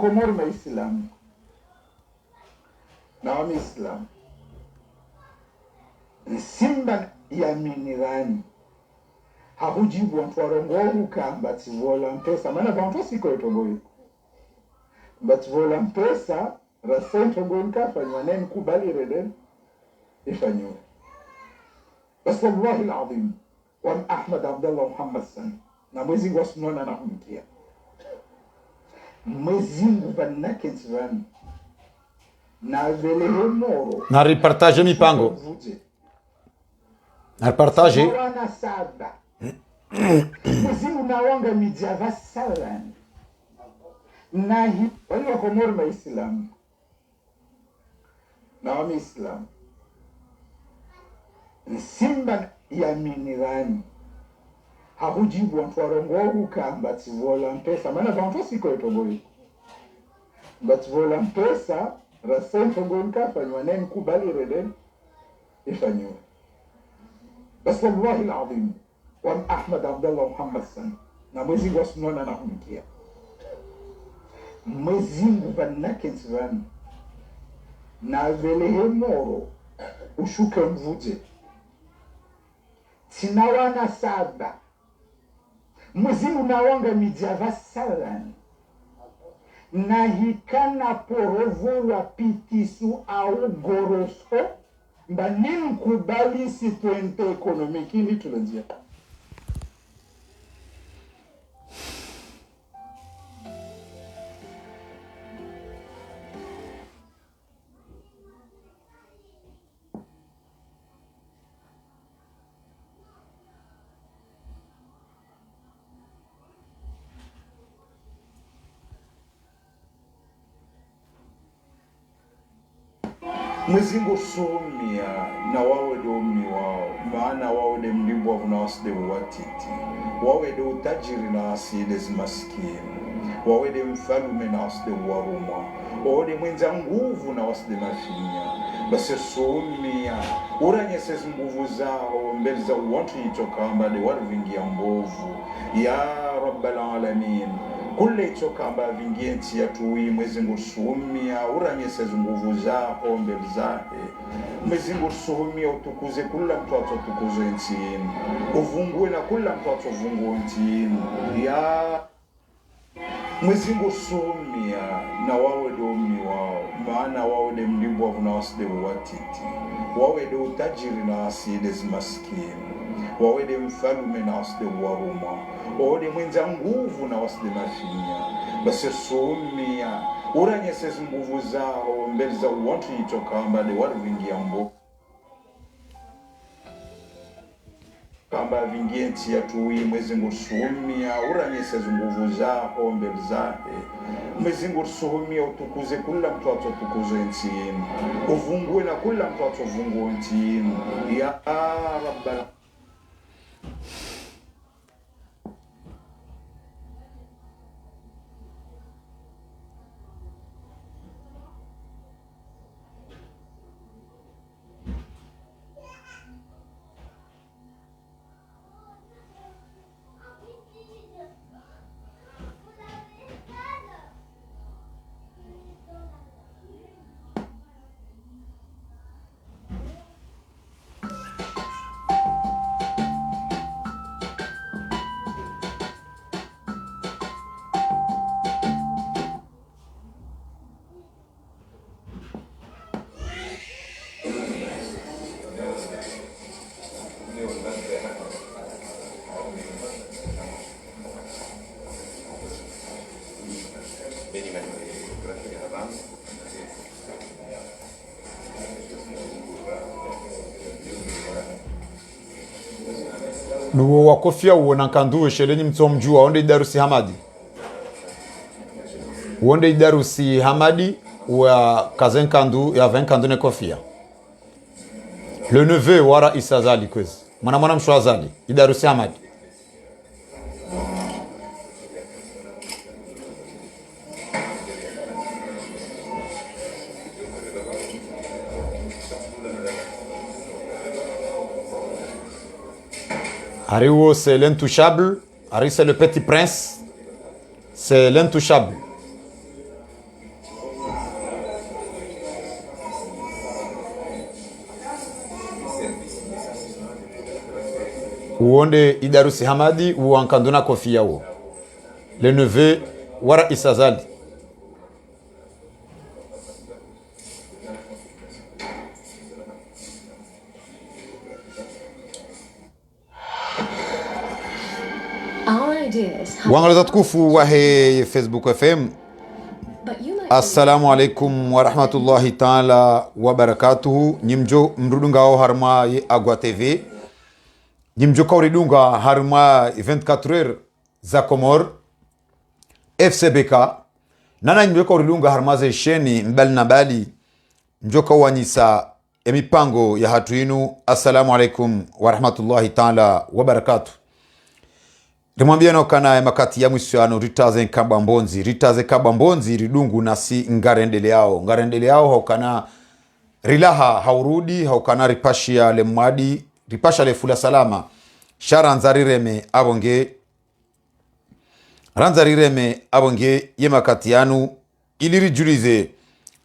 Komori Maislamu na Wamislamu simba ya minirani hakujibu wantu warongo ukamba tivola mpesa maana vantu siko itogoi but vola mpesa rasento gonka fanywa neni kubali reden ifanywe bas wallahi alazim wa Ahmad Abdallah Muhammad sana na mwezi wasunona na kumtia mwezi vanake ntivani na vele moro na repartage mipango na repartage wana sada mwezi unawanga mijava salan na hi wali wa Komori Maislamu na Wamislamu simba ya minirani hakujibu wantu warongo ukamba tivola mpesa maana vantu siko itogoi but vola mpesa rasento gonka fanywa neni kubali reden ifanywe bas wallahi alazim wa Ahmad Abdallah Muhammad sana na mwezi wasunona na kumtia mwezi vanake ntivani na vele moro ushuke mvuje tinawana sada mwezi unawanga mijava salan na hikana porovula pitisu au goroso mba nimkubali situente ekonomiki ni tulonjia mwezingo sumia na wawe do mni wao maana wawe de mlibwa na wasde watiti wawe de utajiri na aside maskini wawe de mfalume na wasde waruma wawe de mwenza nguvu na wasde mafinya basi sumia uranye sezi nguvu zao mbele za watu itokamba de watu vingia mbovu ya rabbal alamin kule itokamba vingie nchi ya tuwi mwezingo sumia uranye sezi nguvu zao mbele zake mwezingo sumia utukuze kula mtu atotukuze nchini uvungue na kula mtu atovungue nchini ya mwezingo sumia na wawe de umni wao maana wawe de mlibwa na wasde watiti wawe de utajiri na aside maskini wawe de mfalume na wasde waruma wawe de mwenza nguvu na wasde mafinya basi sumia uranye sezi nguvu zao mbele za watu itokamba de watu vingia mbo kamba vingie nchi ya tuwi mwezingo sumia uranye sezi nguvu zao mbele zake mwezingo sumia utukuze kula mtu atotukuze nchini uvungue na kula mtu atovungue nchini ya rabbal nuwo wakofia uona kandu sheleni mtsomjua onde darusi hamadi wonde darusi hamadi wa kazen kandu ya 20 kandu ne kofia le neveu wara isazali kwezi mwana mshwazali idarusi hamadi Ariwo, c'est l'intouchable. Ari, c'est le petit prince. C'est l'intouchable. uonde Idarusi Hamadi uankanduna kofia huo le neveu wa Rais Azali. Wangalaza tukufu wahe Facebook FM. Assalamu alaikum wa rahmatullahi ta'ala wa barakatuhu. Nyimjo mrudungao harma ye Agwa TV. Nyimjo kauridunga harma 24 heures za Komor FCBK. Nana nyimjo kauridunga harma ze sheni mbali na bali. Nyimjo kauwanyisa emipango ya hatu inu. Assalamu alaikum wa rahmatullahi ta'ala wa barakatuhu. Rimwambia no kana makati ya mwisho ritaze kaba mbonzi ridungu nasi ngarendele yao haukana rilaha haurudi haukana ripashia le mwadi ripasha le fula salama shara nzarireme abonge ye makati yanu ilirijulize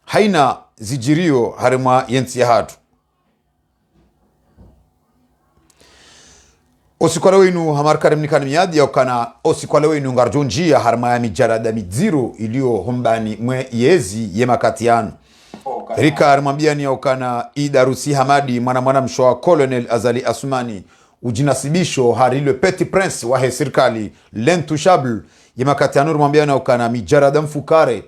haina zijirio harima yensi ya hatu. Osikwale wenu hamarkare mnikani miyadi ya ukana osikwale wenu ngarjonjia harma ya mijarada midziro ilio hombani mwe yezi ye makatianu. Rika harmambiani ya ukana Idarusi Hamadi mwana mshwa Colonel Azali Asumani ujinasibisho harile Petit Prince wahe sirkali l'intouchable ye makatianu harmambiani ya ukana mijarada mfukare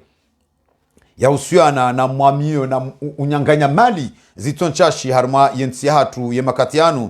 ya usiana na mwamio na unyanganya mali zitonchashi harma yensi hatu ye makatianu.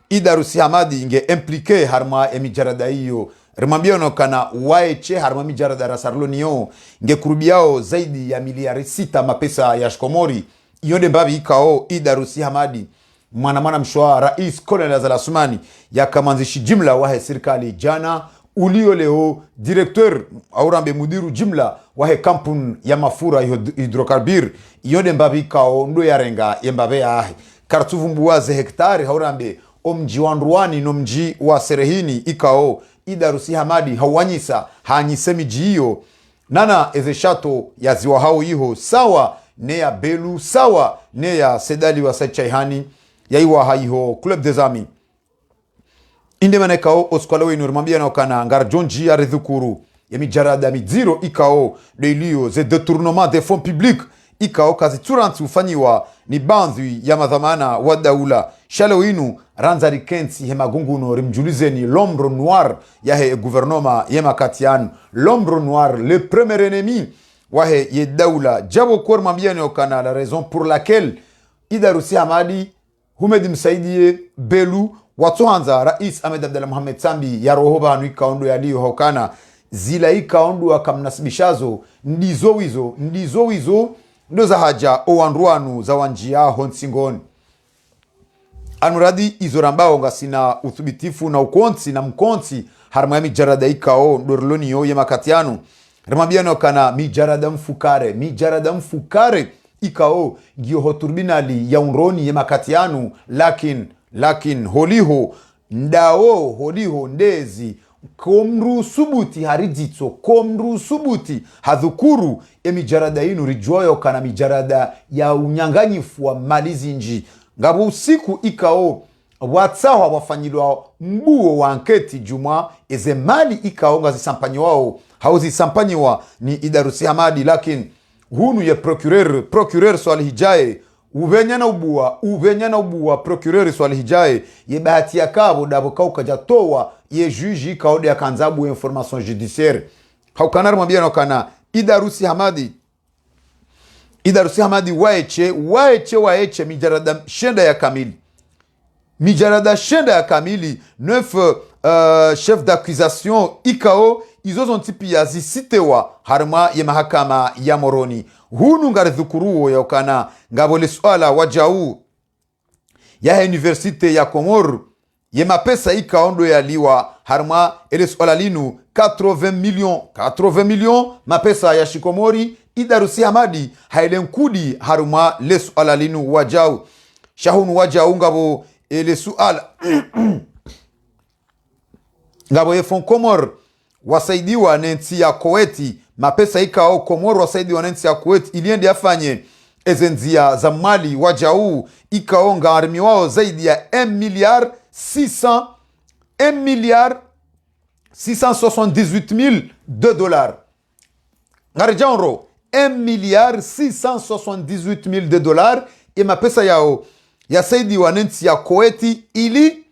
Idarusi Hamadi inge implike harma emijarada hiyo. Rimambia onokana waeche harma mijarada rasarlonio inge kurubiao zaidi ya miliari 6 mapesa ya Shikomori. Iyonde mbavi ikao Idarusi Hamadi mwana mshwa Rais Colonel Azali Asumani ya kamanzishi jimla wahe sirkali jana ulio leo directeur aurambe mudiru jimla wahe kampun ya mafura hidrokarbir. Iyonde mbavi ikao ndo ya renga yembabe ya ahe kartuvumbuwaze hektari haurambe omji wa Nruani no mji wa Serehini ikao Idarusi Hamadi hawanyisa hanyisemi jiyo nana ezeshato ya ziwa hao iho sawa ne ya Belu sawa ne ya Sedali wa Sachaihani ya iwa haiho Club des Amis inde manekao oskwala wenu rimambia na okana ngarjonji ya redhukuru ya mijarada midziro ikao deilio ze détournement des fonds publics ikao kazi turanti ufanyiwa ni bandhi ya madhamana wa daula shalo inu ranzari kensi hema gunguno rimjulizeni l'ombre noir ya he gouvernement yema katian l'ombre noir le premier ennemi wa he ye daula jabo kwa mambia ni okana la raison pour laquelle Idarusi Hamadi Humedi Msaidie Belu watuhanza Rais Ahmed Abdallah Mohamed Sambi ya rohoba anu ikaondo ya liyo haukana zila ikaondo wa kamnasibishazo ndizo wizo ndo za haja owanruanu za wanjia honsingoni. Anuradi izorambao nga sina uthubitifu na ukonsi na mkonsi harma ya mijarada ikao ndorloni yo ye makatianu. Rimambiano kana mijarada mfukare ikao giyo hoturbinali ya unroni ye makatianu lakin holiho ndezi komru subuti harijitso komru subuti hadhukuru emijarada inu rijoyo kana mijarada ya unyanganyifu wa malizi nji ngabu usiku ikao watsawa wafanyilwa mbuo wa anketi juma eze mali ikao nga zisampanyiwao hauzi sampanyiwa ni Idarusi Hamadi lakin hunu ye procureur swali hijaye uvenyana ubua procureur swali hijaye ye bahati ya kabo dabo kauka jatowa ye juji ikaode ya kanzabu information judiciaire haukanar mwambia na kana Idarusi Hamadi waeche mijarada shenda ya kamili 9 chef d'accusation ikao izo zontipi ya zisitewa harma ye mahakama ya Moroni hunu ngaridhukuruo ya ukana ngabole swala wajau ya universite ya Komor ye mapesa ikaondo ya liwa harma ele swala linu 80 millions mapesa ya Shikomori. Idarusi Hamadi hailenkudi haruma le swala linu wajau shahunu wajau ngabo ele swala ngabo ye fon Komor wasaidiwa nenti ya Kuwaiti mapesa ikao Komoro wasaidiwa nenti ya Kuwaiti iliende afanye ezenzia za mali wajau ikaonga armi wao zaidi ya 1 milliard 600 1 milliard 678 000 de dollars. Ngarjanro 1 milliard 678 000 de dollars. E mapesa yao ya saidi wa nchi ya Kuwaiti ili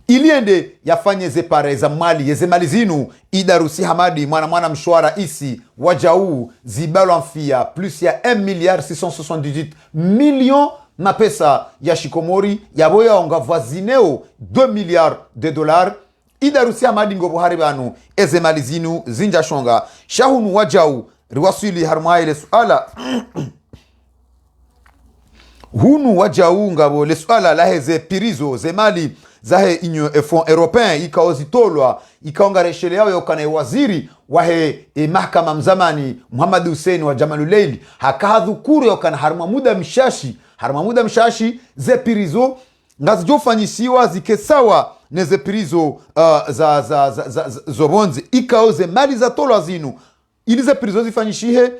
ende yafanye zepare za mali yezemali zinu Idarusi Hamadi mwana mshwara isi wajau zibalo mfia plus ya 1 milliard 678 millions mapesa ya shikomori ya boya onga voisineo 2 milliards de dollars. Idarusi Hamadi ngobo haribanu ezemali zinu zinja shonga shahunu wajau riwasili harmaile suala hunu wajau ngabo le suala la heze pirizo zemali zahe inyo fond européen ikaozitolwa ikaongareshele yao yokana waziri wahe mahkama mzamani Muhammad Hussein wa Jamaluleil hakadhukuru yokana harmamuda mshashi ze pirizo ngazijofanyisiwa zikesawa neze pirizo zobonze ikaoze mali za tolwa zinu ilize pirizo zifanyishihe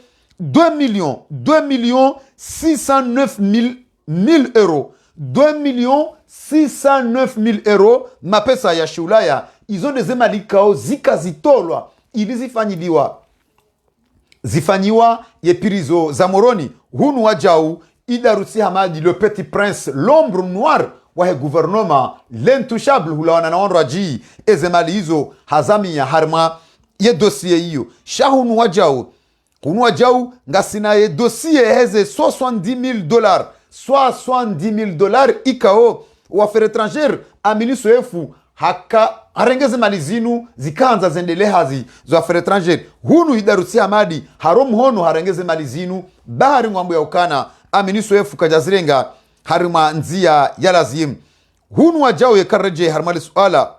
2 millions 609 000 euros 2 millions 609 000 euros mapesa ya shulaya izo neze mali kao zikazitolwa zifanyiwa ye pirizo za moroni hunu wajau Idarusi Hamadi le petit prince l'ombre noire wahe gouvernement l'intouchable hulawana na wanro aji ezemali hizo hazami ya harma ye dossier hiyo shahunu wajau ngasina ye dossier heze 70 000 $70 ikao wafere étrangère aminiso efu haka harengeze mali zinu zikanza zendele hazi zo afere étrangère hunu Idarusi Hamadi harom hono harengeze mali zinu bahari ngwambu ya ukana aminiso efu kajazirenga harima nzia ya lazim hunu wajau ye karaje harmali suala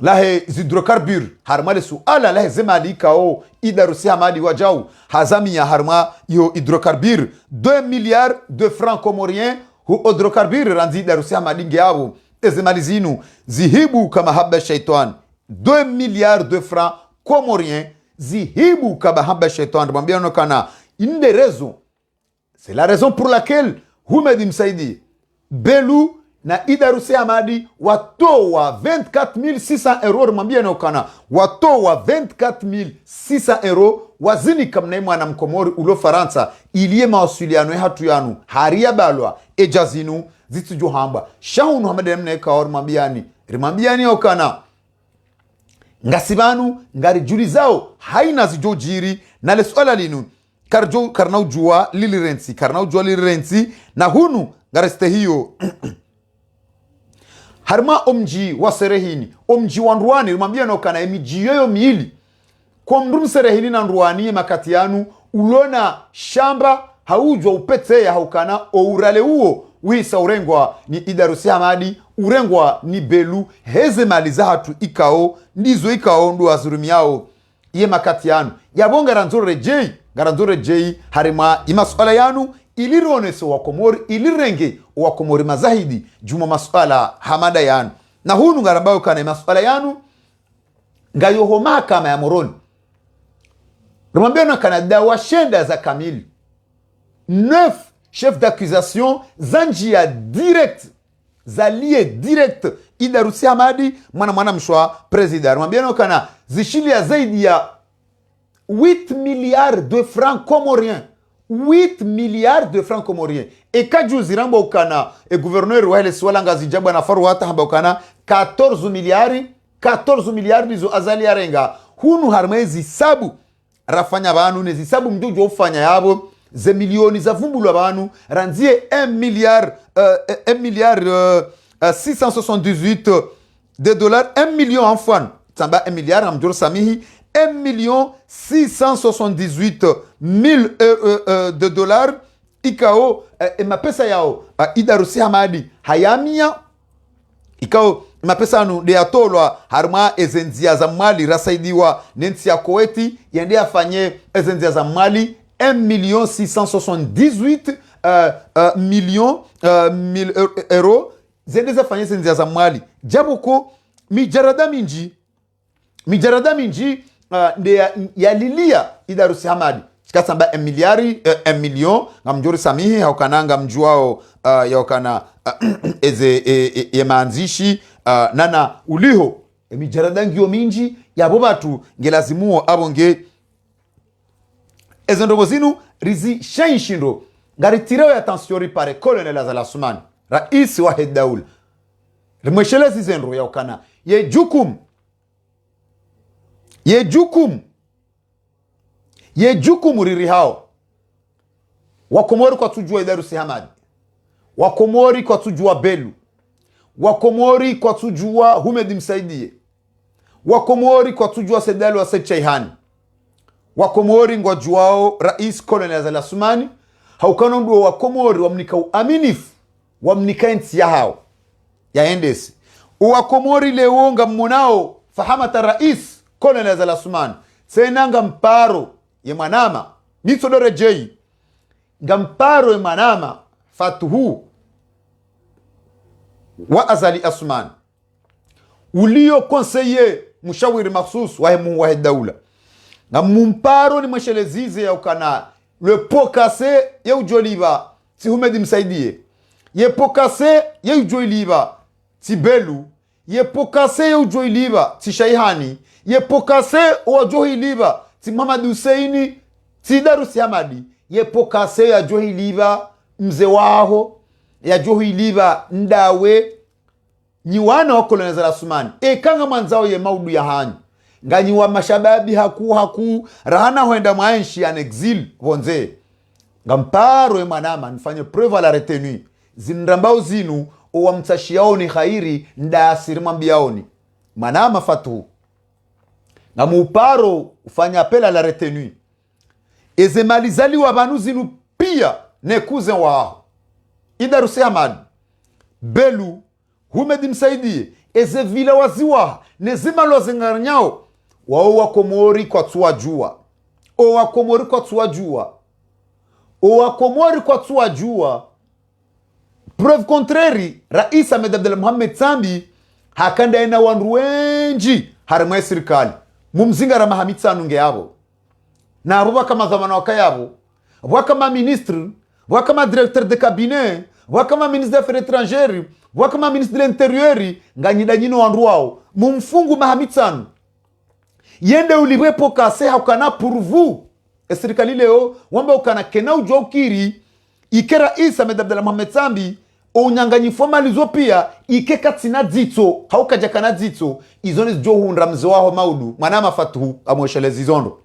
lahe hydrocarbure harmali suala lahe zemali ikao Idarusi Hamadi wajau hazami ya harma yo hydrocarbure 2 milliards de francs comoriens hu hydrocarbure ranzi Idarusi Hamadi ngeabo ezemali zinu zihibu kama haba shaitan 2 milliards de francs comoriens zihibu kama haba shaitan mwambia nokana une des raisons. C'est la raison pour laquelle Humedi Msaidi Belu na Idarusi Hamadi watoa 24 600 euros mwambia nokana watoa 24 600 euros wazini kamna mwana mkomori ulo Faransa iliye mawasiliano hatu yanu haria balwa ejazinu zitujo hamba shahunu Hamadi mne kaor mwambiani okana ngasibanu ngari juli zao haina zijojiri na le swala linu karnau jua lilirensi na hunu ngareste hiyo harma omji wa serehini omji wa Ndruani rimambia nokana emiji yoyo miili kwa mdrum serehini na Ndruani makati yanu ulona shamba haujwa upete ya haukana o urale uo wisa urengwa ni Idarusi Hamadi urengwa ni Belu heze mali za hatu ikao ndizo ikao ndu azurumi yao iye makati yanu yabonga garanzore jei harima imasuala yanu ilironeso wakomori ilirenge wakomori mazahidi juma masuala hamada yanu na hunu ngarambayo kana masuala yanu ngayoho mahakama ya moroni rumambia na kana dawa shenda za kamili 9 chefs d'accusation zanjia direct zalie direct Idarusi Hamadi mwana mshwa president rumambia na kana zishilia zaidi ya 8 milliards de francs comoriens 8 milliards de francs comoriens et kaju zirambo ukana e gouverneur wa hele swala ngazi jabwa na faru hata hamba ukana 14 milliards bizo azali arenga hunu harmezi sabu rafanya banu nezi sabu mdujo ufanya yabo ze milioni za vumbulu banu ranzie 1 milliard 678 de dollars 1 million en francs tamba 1 milliard amjur samihi 1 million 678 000 de dollars ikao mapesa yao Idarusi Hamadi hayamia ikao mapesa anu de atolwa harma ezenzia za mali rasaidiwa nensi ya Kuwaiti yende afanye ezenzia za mali 1 million 678 millions euros zende zafanye ezenzia za mali jabuko mijarada minji nde yalilia Idarusi Hamadi chikasamba 1 million ngamjuri samihi haukananga mjuao yaukana ye maanzishi nana uliho emijarada ngio minji yabo batu ngelazimuo abo nge ezendobo zinu rizi shanshindo ngaritireo ya tensiori pare Colonel Azali Assoumani rais wa Daula rimweshelezi zenro ya ukana ye jukum riri hao wakomori kwa tujua Idarusi Hamadi, wakomori kwa tujua Belu, wakomori kwa tujua Humedi Msaidie, wakomori kwa tujua Sedalu wa Said Chaihani, wakomori ngwa juao rais Colonel Azali Assoumani haukano nduo wakomori wamnika uaminifu wamnika enti ya hao ya endesi uwakomori lewonga mmonao fahamata rais Colonel Azali Assoumani senanga mparo ye manama mitodore jei ngamparo ye manama fatuhu wa Azali Assoumani ulio conseiller mushawiri maksus wa Daula na mumparo ni mweshelezize ya ukana le pot cassé ye ujoliba ti Humedi Msaidie ye pot cassé ye ujoliba ti Belu ye pot cassé ye ujoliba ti Shaihani ye pot cassé ujoliba ti Muhammad Husseini ti Darusi Hamadi ye pot cassé ya ujoliba mze waho ya ujoliba ndawe nyiwana wa Colonel Azali Assoumani kanga manzao ye maudu ya hanyi ngani wa mashababi haku rahana huenda mwaenshi an exil vonze ngamparo emanama nifanye preuve la retenue zinrambao zinu owa mtashiaoni khairi ndasiri mwambiaoni manama fatu ngamuparo ufanya apela la retenue ezemalizali wa banu zinu pia nekuze wao Idarusi Hamadi Belu Humedi Msaidie eze vila waziwa nezima lozengarnyao wao wakomori kwa tuwajua wakomori kwa tuwajua preuve contraire rais Ahmed Abdel Mohamed Sambi hakanda ena wandu wenji harimwe serikali mumzinga rama Hamitsanu nge yabo na abo kama zamana wakayabo wakama ministre wakama directeur de cabinet wakama ministre des affaires étrangères wakama ministre de l'intérieur nganyida nyino wandu wao mumfungu Mahamitsanu yende uliwepo kase haukana pourvu serikali leo wamba ukana kena ujwa ukiri ike rais Ahmed Abdel Mohamed Sambi unyanganyi formalizo pia ike katina dzito haukaja kana dzito izoni jo hundra mze waho maudu manama fatuhu amweshelezi zondo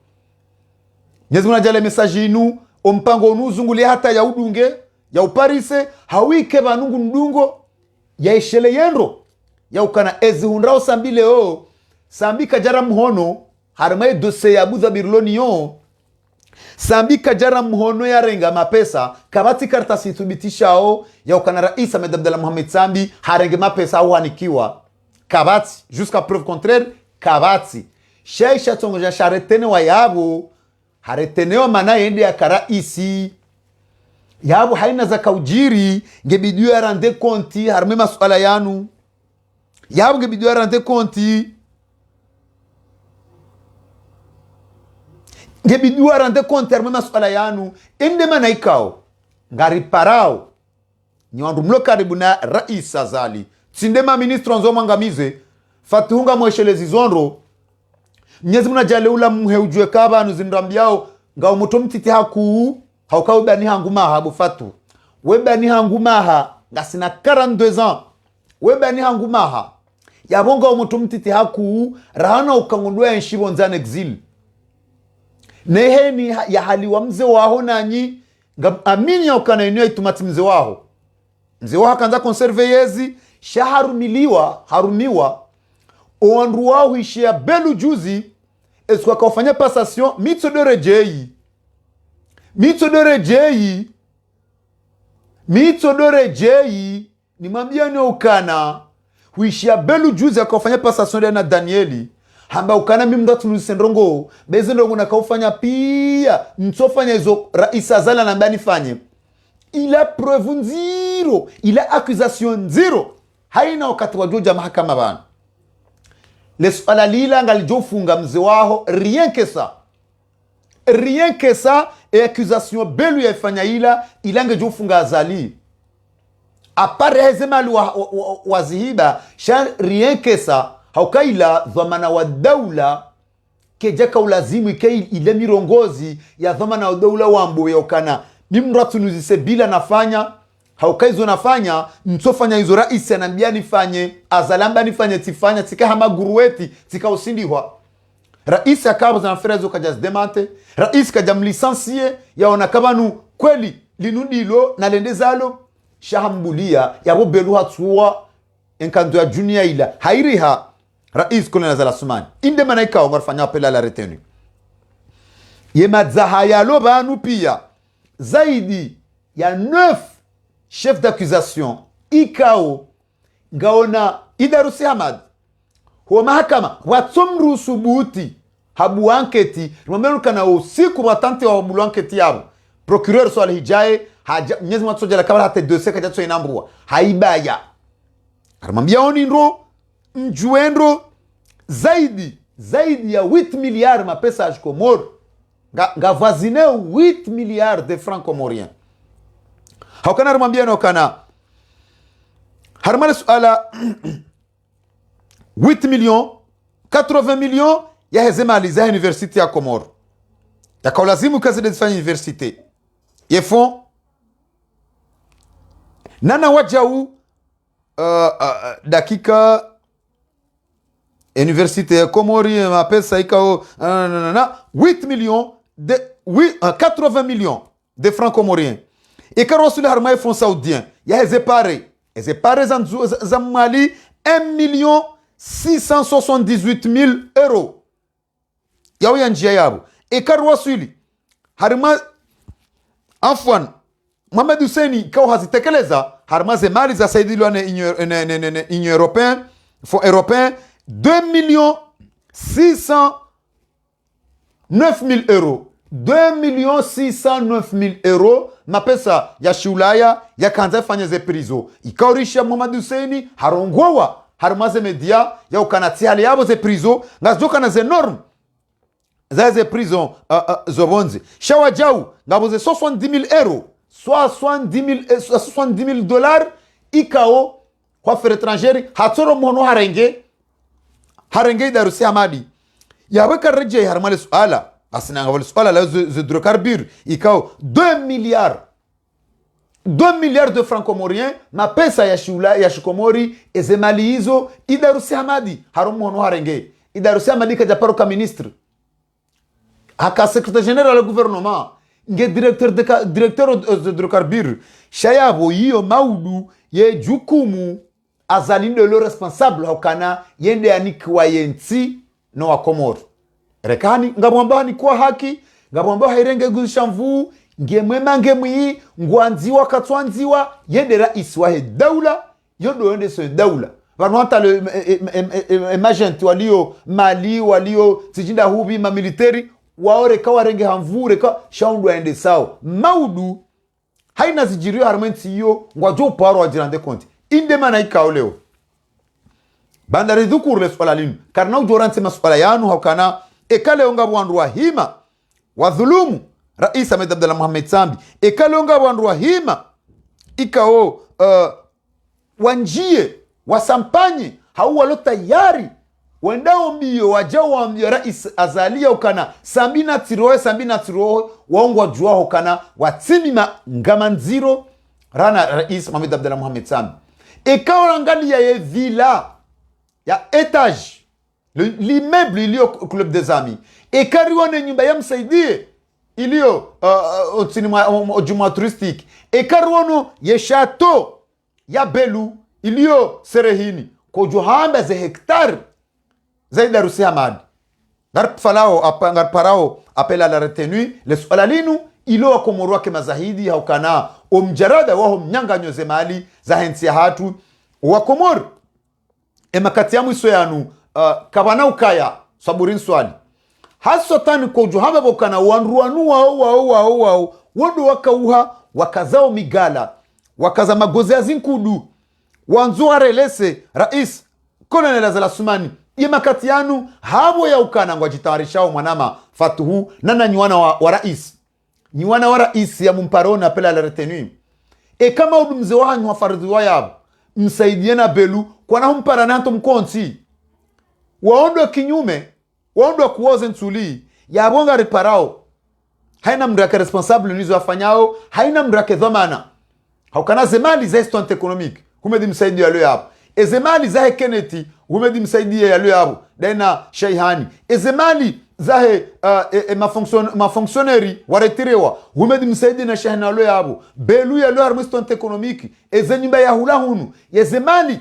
nyezi unajale message inu ompango unuzunguli hata ya udunge ya uparise hawike banungu ndungo ya ishele yendo ya ukana ezi hundrao sambi leo sambi kajara mhono harmae dose ya Abu Dhabi Lonion sambi kajara mhono ya renga mapesa kabati kartasi thubitishao ya ukana rais Ahmed Abdel Mohamed Sambi harenge mapesa au hanikiwa kabati jusqu'à preuve contraire kabati shaisha tongoja sharetene wa yabo haretenewa mana yende ya karaisi yabo haina za kaujiri ngebidiyo ya rende konti harme masuala yanu yabo ngebidiyo ya rende konti ngebidiyo ya rende konti harme masuala yanu ende mana ikao ngari parao nyiwandu mlo karibu na rais Azali tsindema ministro nzo mangamize fatuhunga mweshelezi zonro mnyezi muna jale ula mheujwe kabanu zinrambiao ngao muto mtiti haku hauka webani hangu maha bufatu webani hangu maha ngasina 42 ans webani hangu maha yabonga muto mtiti haku rahana ukangundua enshibo nzane exil neheni ya hali wa mze waho nanyi amini ya ukana inu ya itumati mze waho kanza konserve yezi harumiwa oandu waho ishia Belu juzi eswa kaufanya passation Mitso de Rejeyi ni mambiani ukana huishia Belu juzi akaufanya passation na Danieli hamba ukana mimdatu lusendrongo bezendrongo na kaufanya pia msofanya hizo rais Azali anambani fanye ila preuve zero ila accusation zero haina wakati wa joja mahakama bana leswala lila ngalijofunga mze waho rien que ça et accusation Belu ya ifanya ila ngejofunga Azali apare hezemali wazihiba sha rien que ça haukaila dhamana wa daula kejaka ulazimu ike ile mirongozi ya dhamana wa daula wambo ya ukana nimratu nuzise bila nafanya haukaizo nafanya msofanya hizo raisi anambia nifanye azalamba nifanye tifanya tika hama gurueti tika usindihwa raisi akabo za nafera hizo kaja zdemante raisi kaja mlisansie yaona kabanu kweli linudilo na lendezalo shahambulia yabo belu hatuwa enkando ya dunia ila hairiha rais kolonel Azali Assoumani inde manaika wangarfanya apela la retenu yemadzaha yalo banu pia zaidi ya 9 chef d'accusation ikao ngaona Idarusi Hamad huwa mahakama watsomru subuti habu anketi rumamenu kana usiku watante wa bulu anketi yabo procureur Swaleh Hijaye haja nyezi matsoja la kabla hata dossier kaja tso inambua haibaya aramwambia oni ndo mjuendro zaidi ya 8 milliards mapesa ya Comore nga voisine 8 milliards de francs comoriens haukana aramwambia no kana harmale suala 8 millions 80 millions ya hezemali za university ya Comore yakaulazimu kazi de fanya university yefon nana wajau dakika université ya Komori mapesa ikao 8 millions de 80 millions de francs comoriens ikaro sule harmai francs saoudien ya hezepare za Mali 1,678,000 euros yao ya njia yabo ikaro sule harma afwan Mohamed Hussein kao hazitekeleza harma ze mali za saidilwa na Union Européen Fonds Européen 2,609,000 euros 2,609,000 euros mapesa ya shulaya ya kanza fanya ze prizo ikaurisha Mohamed Hussein harongowa harmaze media ya ukanati hali yabo ze prizo ngazoka na ze norm za prison zobonzi shawajau ngabo ze 70,000 euros 70,000 dollars ikao kwa fere étrangère hatoro mono harenge Idarusi Hamadi yaweka reje harmale suala asina ngabo suala la hydrocarbures ikao 2 milliards de francs comoriens mapesa ya shula ya shikomori ezemali hizo Idarusi Hamadi haromo mono harenge Idarusi Hamadi kaja paroka ministre haka secrétaire général du gouvernement nge directeur de hydrocarbures shayabo hiyo maudu ye jukumu azalinde lo responsable hokana yende anikwa yenti no wa Komoro rekani ngabwamba ni kwa haki ngabwamba hairenge gushamvu ngemwema ngemwi ngwanziwa katwanziwa yende rais wa daula yodo yende so daula vanwanta le emergent walio Mali walio tijinda hubi ma military waore kawa renge hamvure ka shaundu aende sao maudu haina zijirio harmenti hiyo ngwajo paro wajirande konti inde mana ikao leo bandari dhukur le swala linu karna ujorante maswala yanu haukana ekale onga wandu wa hima wadhulumu Rais Ahmed Abdallah Mohamed Sambi ekale onga wandu wa hima ikao wanjie wasampanye hau walo tayari wendao mbio wajao wa mbio Rais Azalia ukana sambina tiroe waongwa jua ukana watimima ngamanziro rana Rais Mohamed Abdallah Mohamed Sambi ekao rangalia ye villa ya etage l'immeuble ilio Club des Amis ekariwa ne nyumba ya msaidie ilio juma touristique ekariwa no ye chateau ya Belu ilio Serehini kojuhamba ze hectare za Idarusi Hamad ngar parao apela la retenue le solalinu ilo wa Komoro wake mazahidi haukana omjarada waho mnyanganyo ze mali za hensi ya hatu wa Komoro emakati yamu iso yanu kabana ukaya saburin swali haso tani kojo haba bokana wanruanu wao wodo wakauha wakazao migala wakaza magozi azinkudu wanzuwa relese Rais Colonel Azali Assoumani yemakati yanu habo ya ukana ngwajitawarishao mwanama fatuhu nana nyuwana wa rais ya mumparona pela la retenue kama udumze wanyu wafaridhi wa yabo msaidie na belu kwa na humpara nanto mkonsi waondo kinyume waondo kuoze nsuli yabonga reparao haina mrake responsable nizo afanyao haina mrake dhamana haukana zemali za instant economic humedi msaidie yalo yabo ezemali za Kennedy humedi msaidie yalo yabo dena Sheihani ezemali zahe mafonctionnaire waretirewa humedi msaidie na Sheihani yalo yabo belu yalo harmo instant economic ezenyumba ya hula hunu ezemali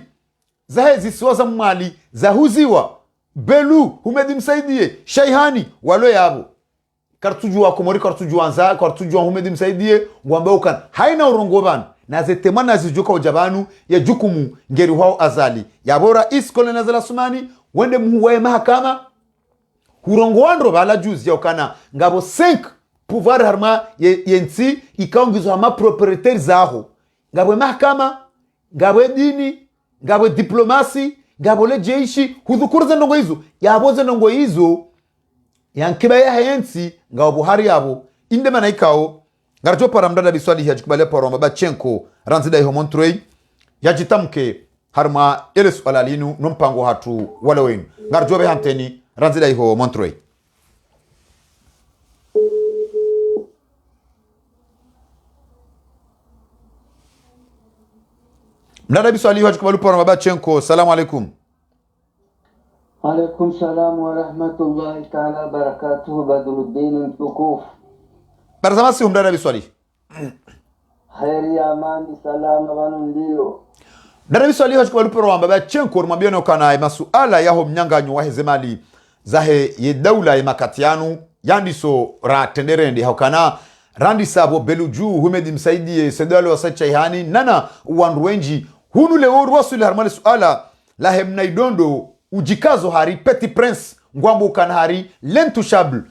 zahe zisiwaza mwali za huziwa belu humedi msaidie Sheihani walo yabo kartujua komori kartujua anza kartujua humedi msaidie ngwambe ukan haina urongo bana na zetemana zijuka ujabanu ya jukumu ngeri wao azali ya bora iskole na zala sumani wende muhuwe mahakama hurongo wandro bala juzi ya ukana ngabo 5 pouvoir harma yensi ikaongizo hama proprietaire zaho ngabo mahakama ngabo dini ngabo diplomasi ngabo le jeishi hudhukuruza ndongo hizo ya boze ndongo hizo yankiba ya yensi ngabo buhari yabo inde mana ikao ngarjo para mdada biswali ya jikubale para mabachenko ranzida iho Montreuil yajitamke harma ele swala linu nompango hatu wala wenu ngarjo be hanteni ranzida iho Montreuil. Mdada biswali ya jikubale para mabachenko salamu alaikum. Alaikum salam wa rahmatullahi ta'ala barakatuhu Badruddin Tukuf. Barzamasi mdada biswali. Khairi amani salama wanu ndio. Dada biswali hachukua walupero wa mbaba chenko rumambia na ukana masuala yaho mnyanganyo wa hezemali zahe ye daula ya makatianu yandiso ra tenderendi haukana randi sabo beluju humedi msaidie sedalo wa sacha ihani nana uwanruenji hunu leoru wasuli harmali suala la hemnaidondo ujikazo hari Petit Prince ngwambu ukana hari l'intouchable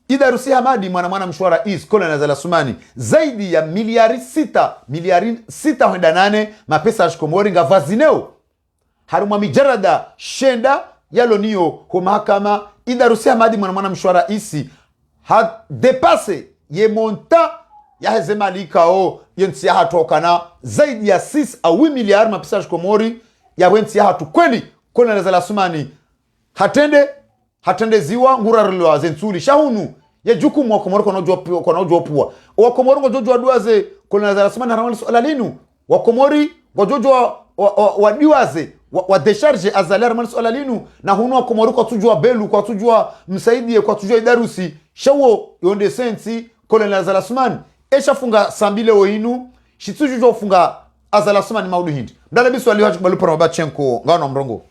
Idarusi Hamadi mwana mshwara kola na zala sumani zaidi ya miliari 6.8 mapesa ashkomori nga vazineo haruma mijarada shenda yalo niyo kwa mahakama Idarusi Hamadi mwana mshwara ha depase ye monta ya hezemali kao yensi ya hatu wakana zaidi ya 6 a 8 miliari mapesa ashkomori ya wensi ya hatu kweli kola na zala sumani hatende ziwa ngurarulwa zensuli shahunu ya jukumu wakomoro kono jopua wakomoro ngojojwa duaze kola za rasmana haramali swala linu wakomori ngojojwa wadiwaze wa decharge azali haramali swala linu na hunu wakomoro kwa tujua belu kwa tujua msaidie kwa tujua Idarusi shawo yonde sensi kola za rasmani esha funga sambile oinu shitujua funga azala rasmani maudu hindi mdada biswali wachu balupara mabachenko ngano mrongo.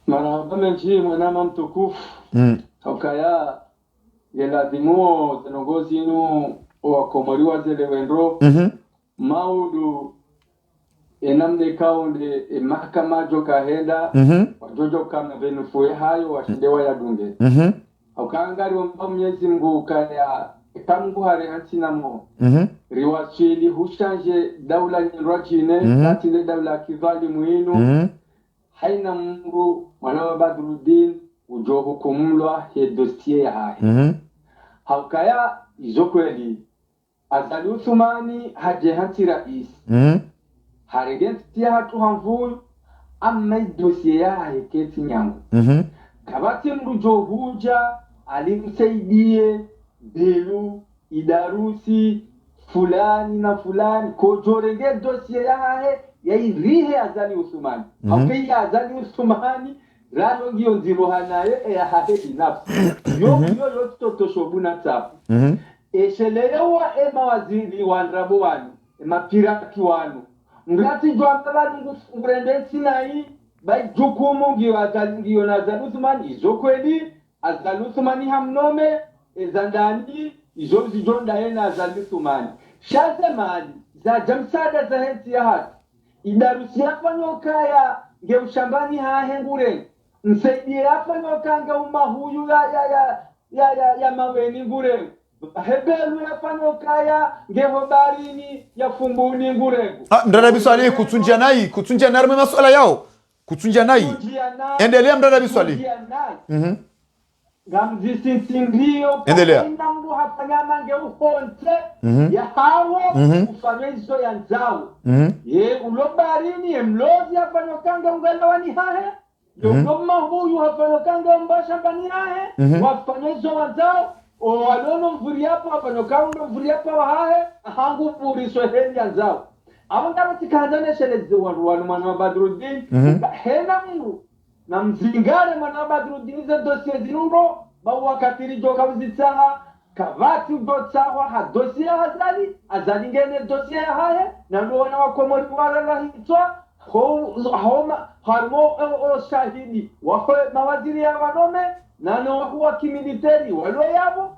Marahaba menchi mwanama mtukufu. Haukaya yelazimuo zenongozi inu wakomori wazele wendro maudu enamne kaunde mahakama joka henda wajojo kama venufue hayo washindewa ya dunge haukangari wamba mnyezi mgu kaya tangu hare hansinamo riwachili hushanje daula nyinrachine natile daula kivali muinu haina mru mwanawa Badruddin ujohu kumulwa he dossier ya hae haukaya izokweli azali Uthmani haje hati rais haregensi ya hatu hamvulu amma dossier ya hae keti nyangu kabati mru johuja alimsaidie belu Idarusi fulani na fulani kojorenge dossier ya hae ya irihe azali Uthmani haukaya azali Uthmani rano ngiyo nzirohanaye ya hahedi nafsi yo tutotoshobu tapu eshelewa mawaziri wandrabo wanu mapiraki wanu ngati jwamtalani ngurendesi nai bai jukumu ngiyo nazali Uthmani izokweli azali Uthmani hamnome ezandani izo zijonda hena azali Uthmani shazemani za jamsada za hensi ya hatu Idarusi yafanyo kaya nge ushambani hahengure msaidie yafanyo kanga umahuyu ya maweni ngure hebelu yafanyo kaya nge hobarini ya fumbuni ngure mdada biswali kutunjia nai masuala yao kutunjia nai endelea mdada biswali ngamzisinsindio Endelea. ina mndu hafanya nge ukonte ya hawo ufanye hizo ya nzao ye ulobarini emlozi hafanya kanga ungalawani hahe yogoma huyu hafanya kanga mbasha bani hahe wafanya hizo wazao o walono mvuri hapo hafanya kanga mvuri hapo hahe hangu puri so henya nzao abangaba tikandane sheleze wanu mwana Badruddin hena mndu na mzingare mwana Badruddin za dossier zinundo bawakatiri joka uzitsaha kavati udotsawa ha dossier hazali azali ngene dossier haye na ndo wana wakomori wala hitwa homa harmo o shahidi wako mawaziri ya wanome na no wa kimiliteri walo yabo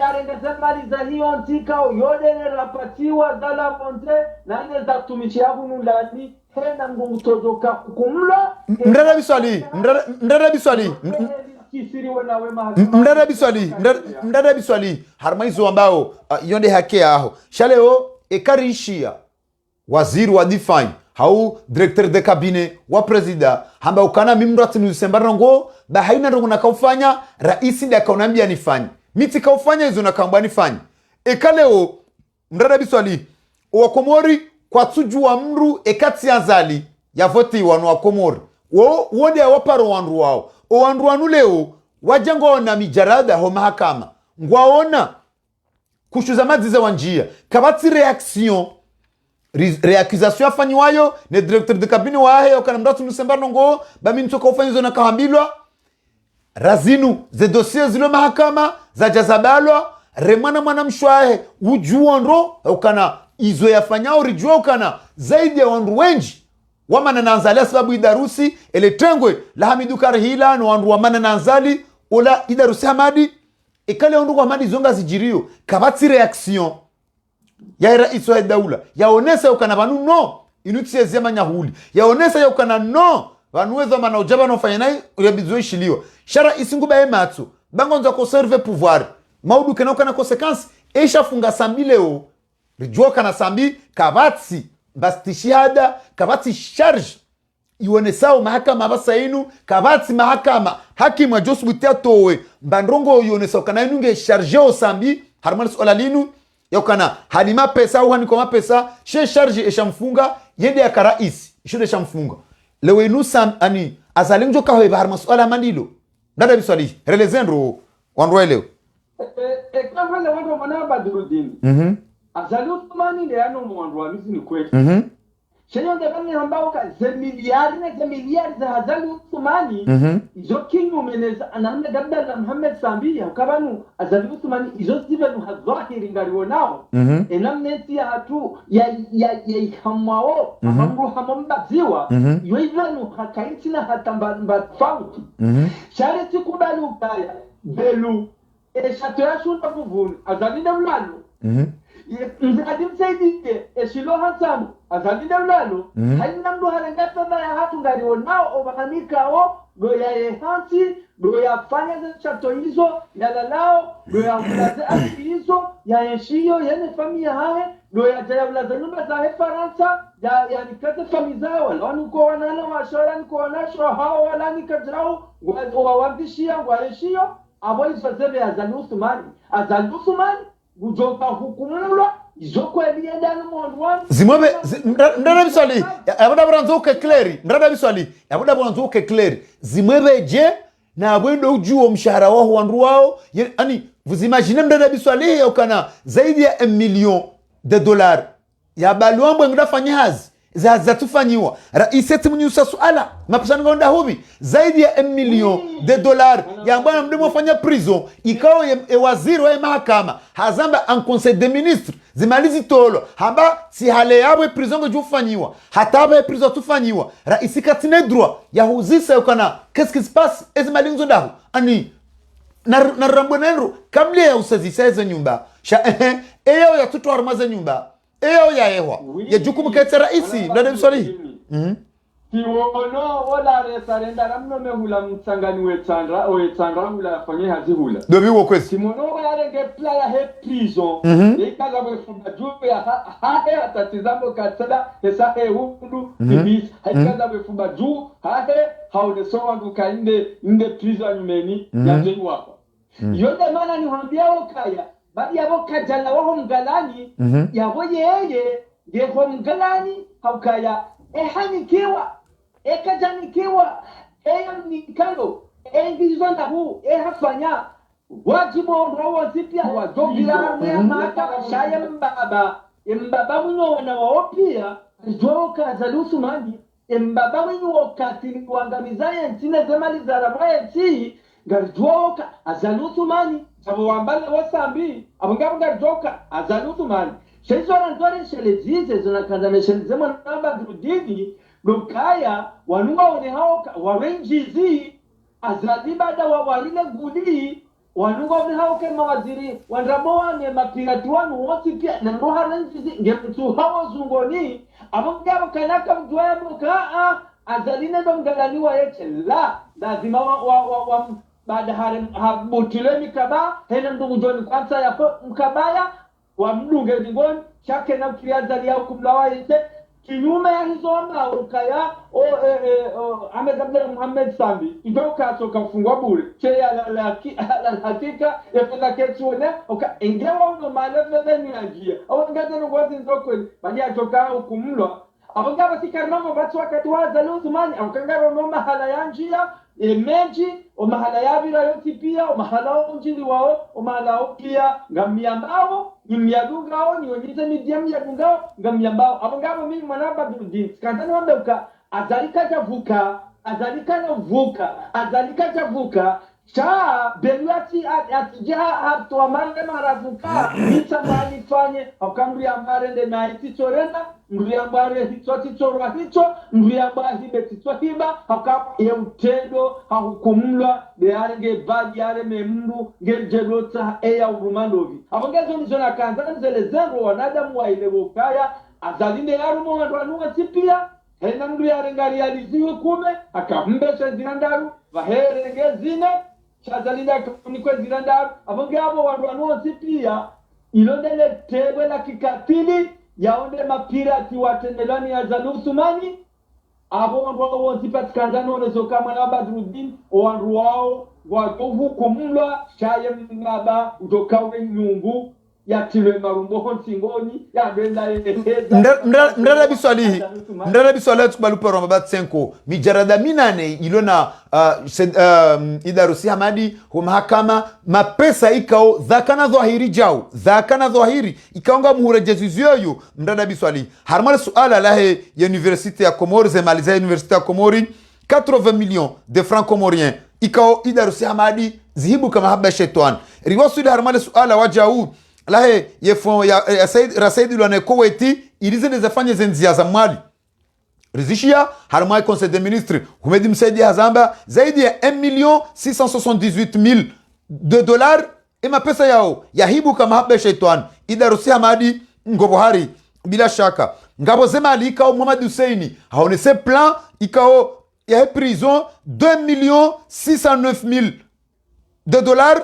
arenga zamali za hiyo ntika yode ne rapatiwa dala monte na ile za tumishi yabo nulani hena ngutozoka kumla mdada biswali harmaizo ambao yonde hake aho shaleo ekarishia waziri wa define hau directeur de cabinet wa presida hamba ukana mimrati nusembarna ngo ba haina ndo nakafanya rais ndiye akaonambia nifanye miti kaufanya hizo nakamba nifanye ekaleo mdada biswali wakomori kwa tujua mru ekati azali ya voti wanu wakomori wode waparo wandu wao wandu wanu leo wajengo na mijarada ho mahakama ngwaona kushuza madzize wanjia kabati reaccusation afanywayo ne directeur de cabinet wahe okana mdatu nusembarno ngo bami ntoka ufanyizo na kahambilwa razinu ze dossier zilo mahakama za jazabalwa remana mwana mshwahe ujua ndo okana izo yafanyao rijua okana zaidi ya wandu wenji wamana nanzali sababu idarusi ele tengwe la Hamidu Karhila no wandu wamana nanzali ola idarusi Hamadi ekale wandu Hamadi zonga zijirio kabati reaction ya rais wa daula yaonesa ukana banu no inutie zema nyahuli yaonesa ukana no banweza mana ujaba no fanya nai uyabizo shiliwa shara isinguba ematsu bangonza conserve pouvoir maudu kana ukana consequence esha funga sambi leo rijua kana sambi kabati basti shihada kabati charge ionesao mahakama basainu kabati mahakama hakimu wa Josu Butiatowe bandrongo ionesao kana inunge charge o sambi harmanis olalinu yokana halima pesa au haniko mapesa she charge eshamfunga yende ya karais ishode shamfunga lewe nusa ani azalinjo kawe bahar masuala mandilo dada biswali relezendro wanro leo kama le wanro mwana Badruddin azali Uthmani le ano mwanro amizi ni kweli shenyo ndabani ambao ka zemiliari za azali Uthmani izo kinyo meneza anamna dabda la Muhammad Sambi ukabanu azali Uthmani izo zibenu hadhahiri ngaliwo nao enamneti ya hatu ya ikamwao amamru hamambaziwa yoivenu hakaiti hatamba fauti shari tikubali ukaya belu shatoya shunda vuvuni azali damlano Nzadim Saidike, Eshilo Hasamu, Azali Devlano, Hainam do Harangata ya hatu ngariwo nao obahanika o, do ya ehansi, do ya fanya za chato hizo, ya lalao, do ya ulaze aki hizo, ya enshiyo, yene familia hae, do ya jaya ulaze nyumba za Faransa, ya nikate familia wala nuko wanana washara niko wanasho hao wala nikajrao, wawambishia, waeshio, abo isazebe Azali Uthmani, Azali Uthmani, gujoka hukumulwa izoko elienda mwandu zimobe ndada biswali yabuda branzoke clear ndada biswali yabuda branzoke clear zimobe je na abwendo ujuo mshahara wao wandu wao yani vous imaginez ndada biswali ukana zaidi ya $1 million ya balwambo ngudafanya hazi za tufanyiwa raiseti mnyusa suala mapishano ngonda hubi zaidi ya $1 million ya bwana mdemo fanya prison ikao waziri wa mahakama hazamba en conseil des ministres zimalizi tolo hamba si hale yawe prison ngo jufanyiwa hata ba prison tufanyiwa raisi katine droit ya huzisa yokana qu'est-ce qui se passe ezimalinzo ndahu ani na rambonenro kamle ya usazisa hizo nyumba sha eyo ya tutu armaza nyumba eyo ya ewa ya jukumu kete raisi mdada mswali Tiwono wala resarenda ramno mehula mtsangani wetsandra hula afanye hazi hula. Dobi wo kwezi. Timono wala nge playa he prison. Ikaza wefuba juu ya hahe atatizambo katsada hesa he hundu ibis. Ikaza wefuba juu hahe haude sowa nduka inde prison nyumeni ya jeju wako. Yonde mana ni wambia wakaya. Badi ya waka jala waho mgalani ya woyeye yeho mgalani haukaya ehanikiwa ekajanikiwa nikalo engizonda huu hafanya wajibu roho zipya wajobila maka shaya mbaba mwino wanawaopia joka zalusu mani mbaba mwino wakati wangamizaye ntine zemali zarabaya nchi garjoka azalusu mani sabu wambale wasambi abungabu garjoka azalusu mani shezora ndore shelezize zona kazame shelezemo namba drudini lokaya wanunga one hao wawenjizi azadi bada wawarile gudi wanunga one hao ke mawaziri wanraboa ne mapirati wanu wosi pia na roha renjizi ngemtu hao zungoni abongabo kanaka mjwaya muka azaline ndo mgalaniwa yeche la lazima wa baada habutile mikaba hena ndugu joni kwanza ya mkabaya wa mdunge ngoni chake na kiazali ya kumlawa yete kinyume ya hizo amba ukaya Ahmed Abdel Muhammad Sambi ndoka toka fungwa bure che ya la hakika ya pesa ketuone ingewa uno maleve ni ajia au ngaza ngozi ndoko bali atoka hukumlwa abangaba sikarnamo batu wakati wa zaluzumani akangaro no mahala yanjia emeji o mahala yabira yoti pia o mahala onjili wao o mahala pia ngamiambao imyadungao ni onyeze midiam yadungao ngamiambao abangaba mimi mwanaba bidin kantani wambeuka azalika javuka cha benyati atija hatwa mande maravuka nita mali fanye akamri ambarende na ititorenda mriambare hitwa hicho mriambare hitwa hiba akap yeutendo hahukumlwa bearenge badi yare memndu ngeljelota eya urumandovi abangezo nizona kanza nzelezero wanadamu wa ile wokaya azalinde yarumo wanwa tipia hena mndu yarengari aliziwe kume akambesha zinandaru vaherenge zine chazalinda kunikwe zinandaru abangabo wanwa tipia ilondele tebwe la kikatili yaonde mapirati watendelani ya zalusumani abo wandu wonsipatikana nonezo kama na Badruddin wandu wao wajovu kumlwa shaye mbaba utokawe nyungu yatilwe marumbo honsingoni ya benda ndara biswali tubalupero mabat 5 mijarada minane ilona idarusi hamadi mahakama mapesa ikao dhakana dhahiri ikaonga muhurejezi yoyo ndara biswali harmal suala lahe ya universite ya Komori zemaliza universite ya Komori 80 millions de francs comoriens ikao idarusi hamadi zihibu kama haba shetwan riwasu ila harmal suala wajau lahe yefo ya Said Lwane Koweti ilize zafanye zenzia za mwali rizishia harmai conseil des ministres humedi msaidi hazamba zaidi ya 1,678,000 de dollars ima pesa yao yahibu kama haba shaitan idarusi hamadi ngobohari bila shaka ngabo zema alikao Muhammad Husseini haonese plan ikao ya prison 2,609,000 de dollars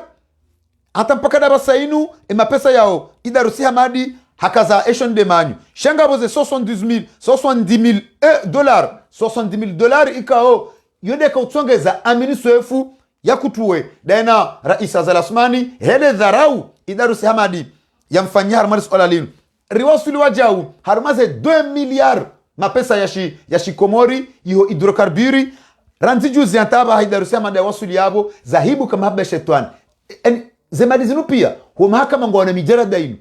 hata mpaka darasa inu mapesa yao idarusi hamadi hakaza eshon de manyu shanga boze 70,000 dollars 70,000 dollars ikao yonde ka utsongeza amini soefu ya kutuwe daina rais Azalasmani hele dharau idarusi hamadi yamfanyia harmaris olalinu riwasuli wajau harmaze 2 milliards mapesa yashi Komori iho hidrokarburi ranziju ziantaba idarusi hamadi wasuli yabo zahibu kama haba shetani zemali zinu pia huwa mahakama ngwana mijarada inu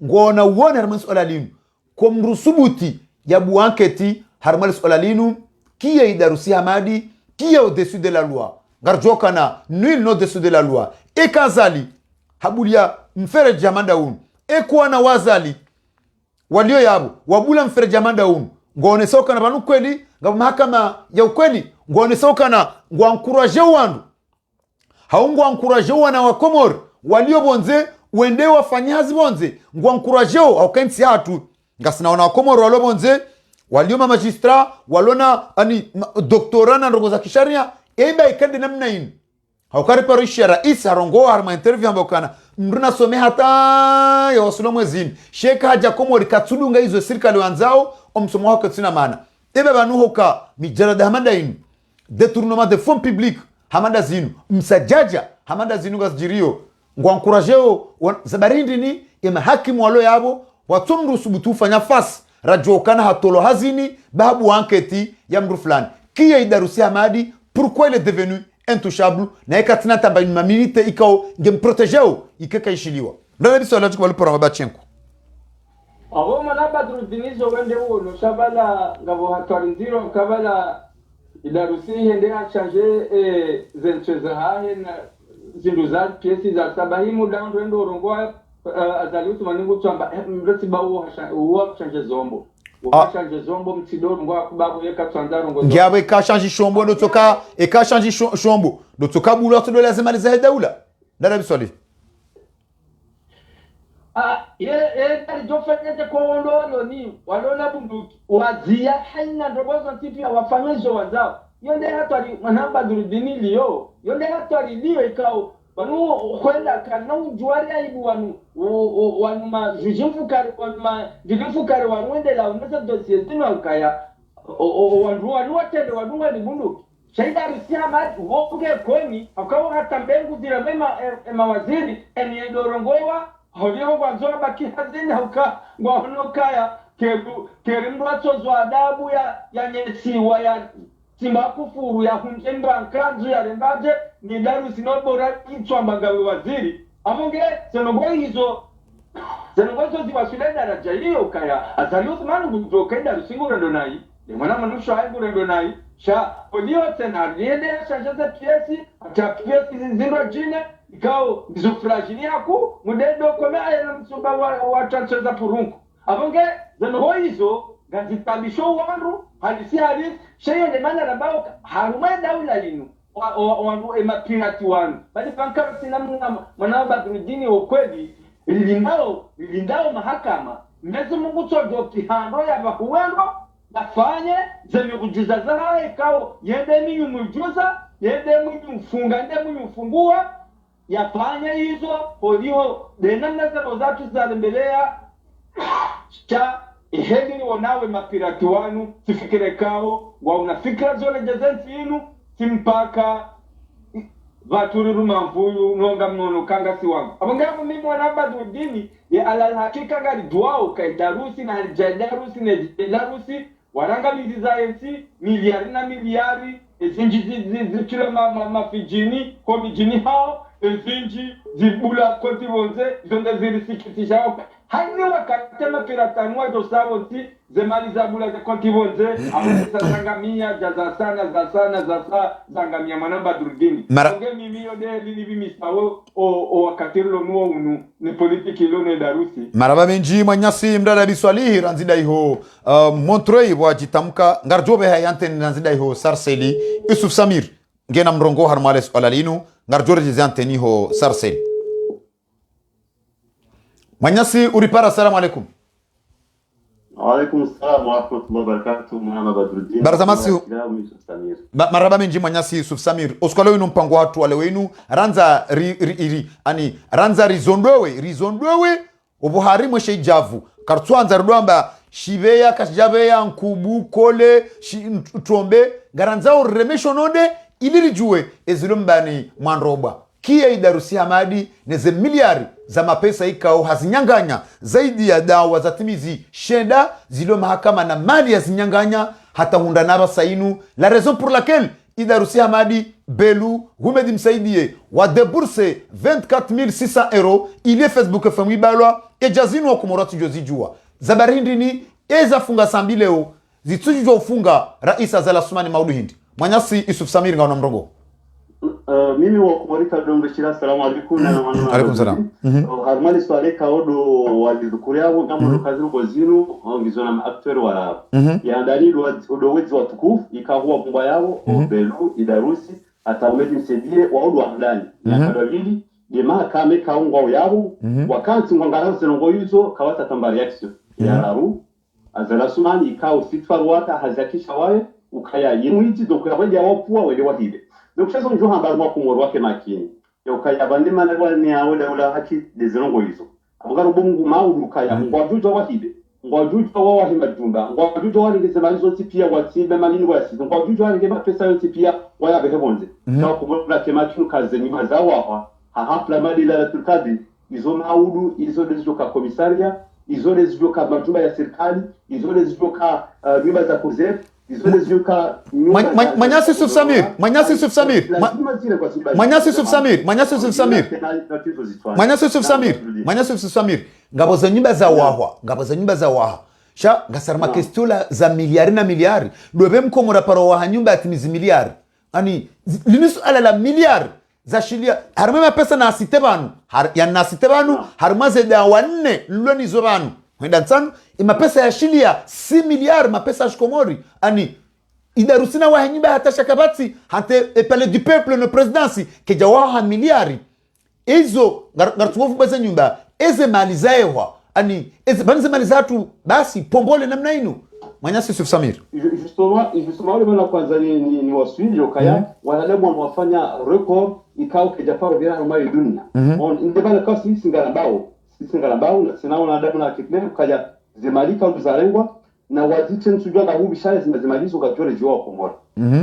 ngwana uone harmanis olalinu kwa mrusubuti ya buanketi harmanis olalinu kia idarusi hamadi kia au-dessus de la loi garjoka na nul no dessus de la loi ekazali habulia mfere jamanda unu ekuwa na wazali walio yabu wabula mfere jamanda unu ngone soka na banu kweli ngaba mahakama ya ukweli ngone soka na ngwankuraje wandu haungu ankuraje wana wa Komori walio bonze wende wafanyazi bonze ngwankuraje au kensi hatu ngasina wana wa Komori walio bonze walioma magistra walona ani doktora na ndogo za kisharia eba ikande namna ini haukari parisha rais harongo harma interview ambao kana mruna some hata ya wasulo mwezini sheka haja komo rikatsulunga hizo serikali wanzao omsomo wako tsina maana ebe banu hoka mijarada hamada ini détournement de fonds publics hamada zinu msajaja hamada zinu gasjirio ngwa encourageo zabarindi ni ema hakimu walo yabo watumru subutu fanya fasi rajo kana hatolo hazini babu anketi ya mru fulani qui est Idaroussi Hamadi, pourquoi il est devenu intouchable na ikatina tamba une minute ikao ngem protegeo ikeka ishiliwa ndana biso la tukubali pora mabachenko abo manaba drudinizo wende wono shabala ngabo hatwarinziro kabala Idaroussi hende a changer zencheza hahe na zinduzal piesi za sabahimu dango ndo rongoa azaliutu maningu twamba mresi ba uwa changer zombo ukashanje zombo mtidoro ngwa kubabu yeka tsanzaro ngo ngiabe ka changer shombo ndo toka e ka changer shombo ndo toka bulu to lazima liza daula dada biswali kari jofete ko ndolo ni walona bunduki wazia haina ndogozo tipi wafanyizo wazao yonde hatari manamba durudini liyo yonde hatari liyo ikao wanu kwenda kana ujuari aibu wanu ma jujimfukari wanu wende la unasa dossier tino kaya wanu watende wanu wani bunduki shaida rusia mati woke koni akawa hata mbengu zira mema waziri eni dorongowa hodiho kwanzoa baki hazini hauka ngwanokaya kerimba tozo adabu ya nyesiwa ya simba kufuru ya hunjemba nkanzu ya rembaje ni Idaroussi nobora itwambaga waziri amonge hizo ziwasule daraja hiyo kaya azaliuthi manu buzoka Idaroussi ngurendo nayi mwana manusho hayi ngurendo nayi sha olio tena riende shajaza piesi ata piesi zinzindwa jine ikao bizofragili yako mudedo kome ayana msuba wa transfer purunku amonge hizo gazitabisho wandu halisi sheye mana rabao haruma daula linu wandu emapirati wanu bali pankara sinamu mwanaba durudini okweli lindao mahakama mezi mungu tojo kihando ya bahuwendo nafanye zemi kujuza zaha ikao yende minyu mjuza yende minyu mfunga yende minyu mfungua yafanye hizo holiho denamna zabo zatu zalembelea cha ihedini wanawe mapirati wanu sifikire kao wa unafikira zole jazenti inu simpaka vaturiru mamvuyu nonga mnono kanga si wangu abongamu mimi wanaba durudini ya ala hakika ngari duwao ka Idaroussi na Idaroussi na Idaroussi waranga mizi za MC miliari na miliari ezinji zikira mafijini kwa mijini hao ezinji zibula konti bonze zonde zirisikitisha haini wakatema piratanua dosawoti zemali za bula za konti bonze amesa zangamia jaza sana zangamia manamba durudini onge mimi yode lilivi misawo o wakatiro nuo unu ni politiki ilone Idaroussi maraba menji mwanyasi mdada biswalihi ranzida iho Montreuil wajitamka ngarjobe hayante ranzida iho Sarseli Yusuf Samir ngena mrongo harmales olalinu ngarjore jizante ho Sarseli mwanyasi uripara. Assalamu alaikum. Waalaikum salam wa rahmatullahi wa barakatuh. Muhammad Badruddin barzamasi maraba menji mwanyasi Yusuf Samir oskalo inu mpango watu wale wenu ranza rizondwewe obuhari mweshe ijavu kartwanza rudwamba shiveya kashijaveya nkubu kole trombe garanzao remesho nonde ilirijue ezilumbani mwanroba kia Idaroussi Hamadi neze miliari za mapesa ikao hazinyanganya zaidi ya dawa za timizi sheda zilo mahakama na mali ya zinyanganya hata hundanaba sainu la raison pour laquelle Idaroussi Hamadi Belu Humedi msaidie wa deburse 24,600 € ile Facebook famui balwa ejazinu wa kumorati jozijua zabarindi ni eza funga sambileo zitujua ufunga Rais Azali Assoumani Maodo Hindi mwanyasi Yusuf Samir ngaona mrongo mimi wa kumorika dombe shira. Assalamu alaikum na mwana alaikum salam harmali swale kaodo walizukuri yao kama kazi ruko zinu ngizona ma actor wa ya ndani do wezi watukufu ikahuwa kumba yao Belu Idaroussi atamedi msedie waodo ndani na kadawili de mahakama kaungwa yao wakati ngangara senongo hizo kawata tambari action ya raru azala sumani ikao sitfarwata hazakisha wae ukaya yimwiti donc yabaje wapua wele wahibe donc chazo njo hamba mwa kumoro wake makini ukaya bande managwa ni awole ula haki dezirongo hizo abugaro bungu maulu ukaya ngwajujo wahibe ngwajujo wahima jumba ngwajujo waringeze malizo tipia watibe manini wasi ngwajujo waringeze pesa yote pia waya behebonze na kumora kemakinu kaze nyuma zawa hahapla mali la tukadi izo maulu izo dezijoka komisaria izo dezijoka majumba ya serikali izo dezijoka nyumba za kuzef izo dezijoka Manyasi Yusuf Samir ngabo za nyumba za wahwa sha ngasarma kestula za miliari na miliari dobe mkomora paro wa nyumba atimizi miliari ani linisu ala la miliari za shilia harumema pesa na asitebanu ya nasitebanu harumaze da wanne lweni zobanu wenda nsanu ima pesa ya shilia 6 miliari mapesa ya shikomori ani idarusina wa nyumba hata shakabati hante epale du peuple no presidency keja wa miliari ezo gartuofu baza nyumba eze mali zaewa ani eze banze mali zatu basi pombole namna inu Manyasi Yusuf Samir justement wale bana kwanza ni waswili okaya wanadamu wafanya record ikao keja paro vya mali dunia on indebana kasi singalambao na sinaona wanadamu na kipne kaya zemalika uzalengwa na wazite nsujwa na hubi shale zimazimalizo katore jiwa komora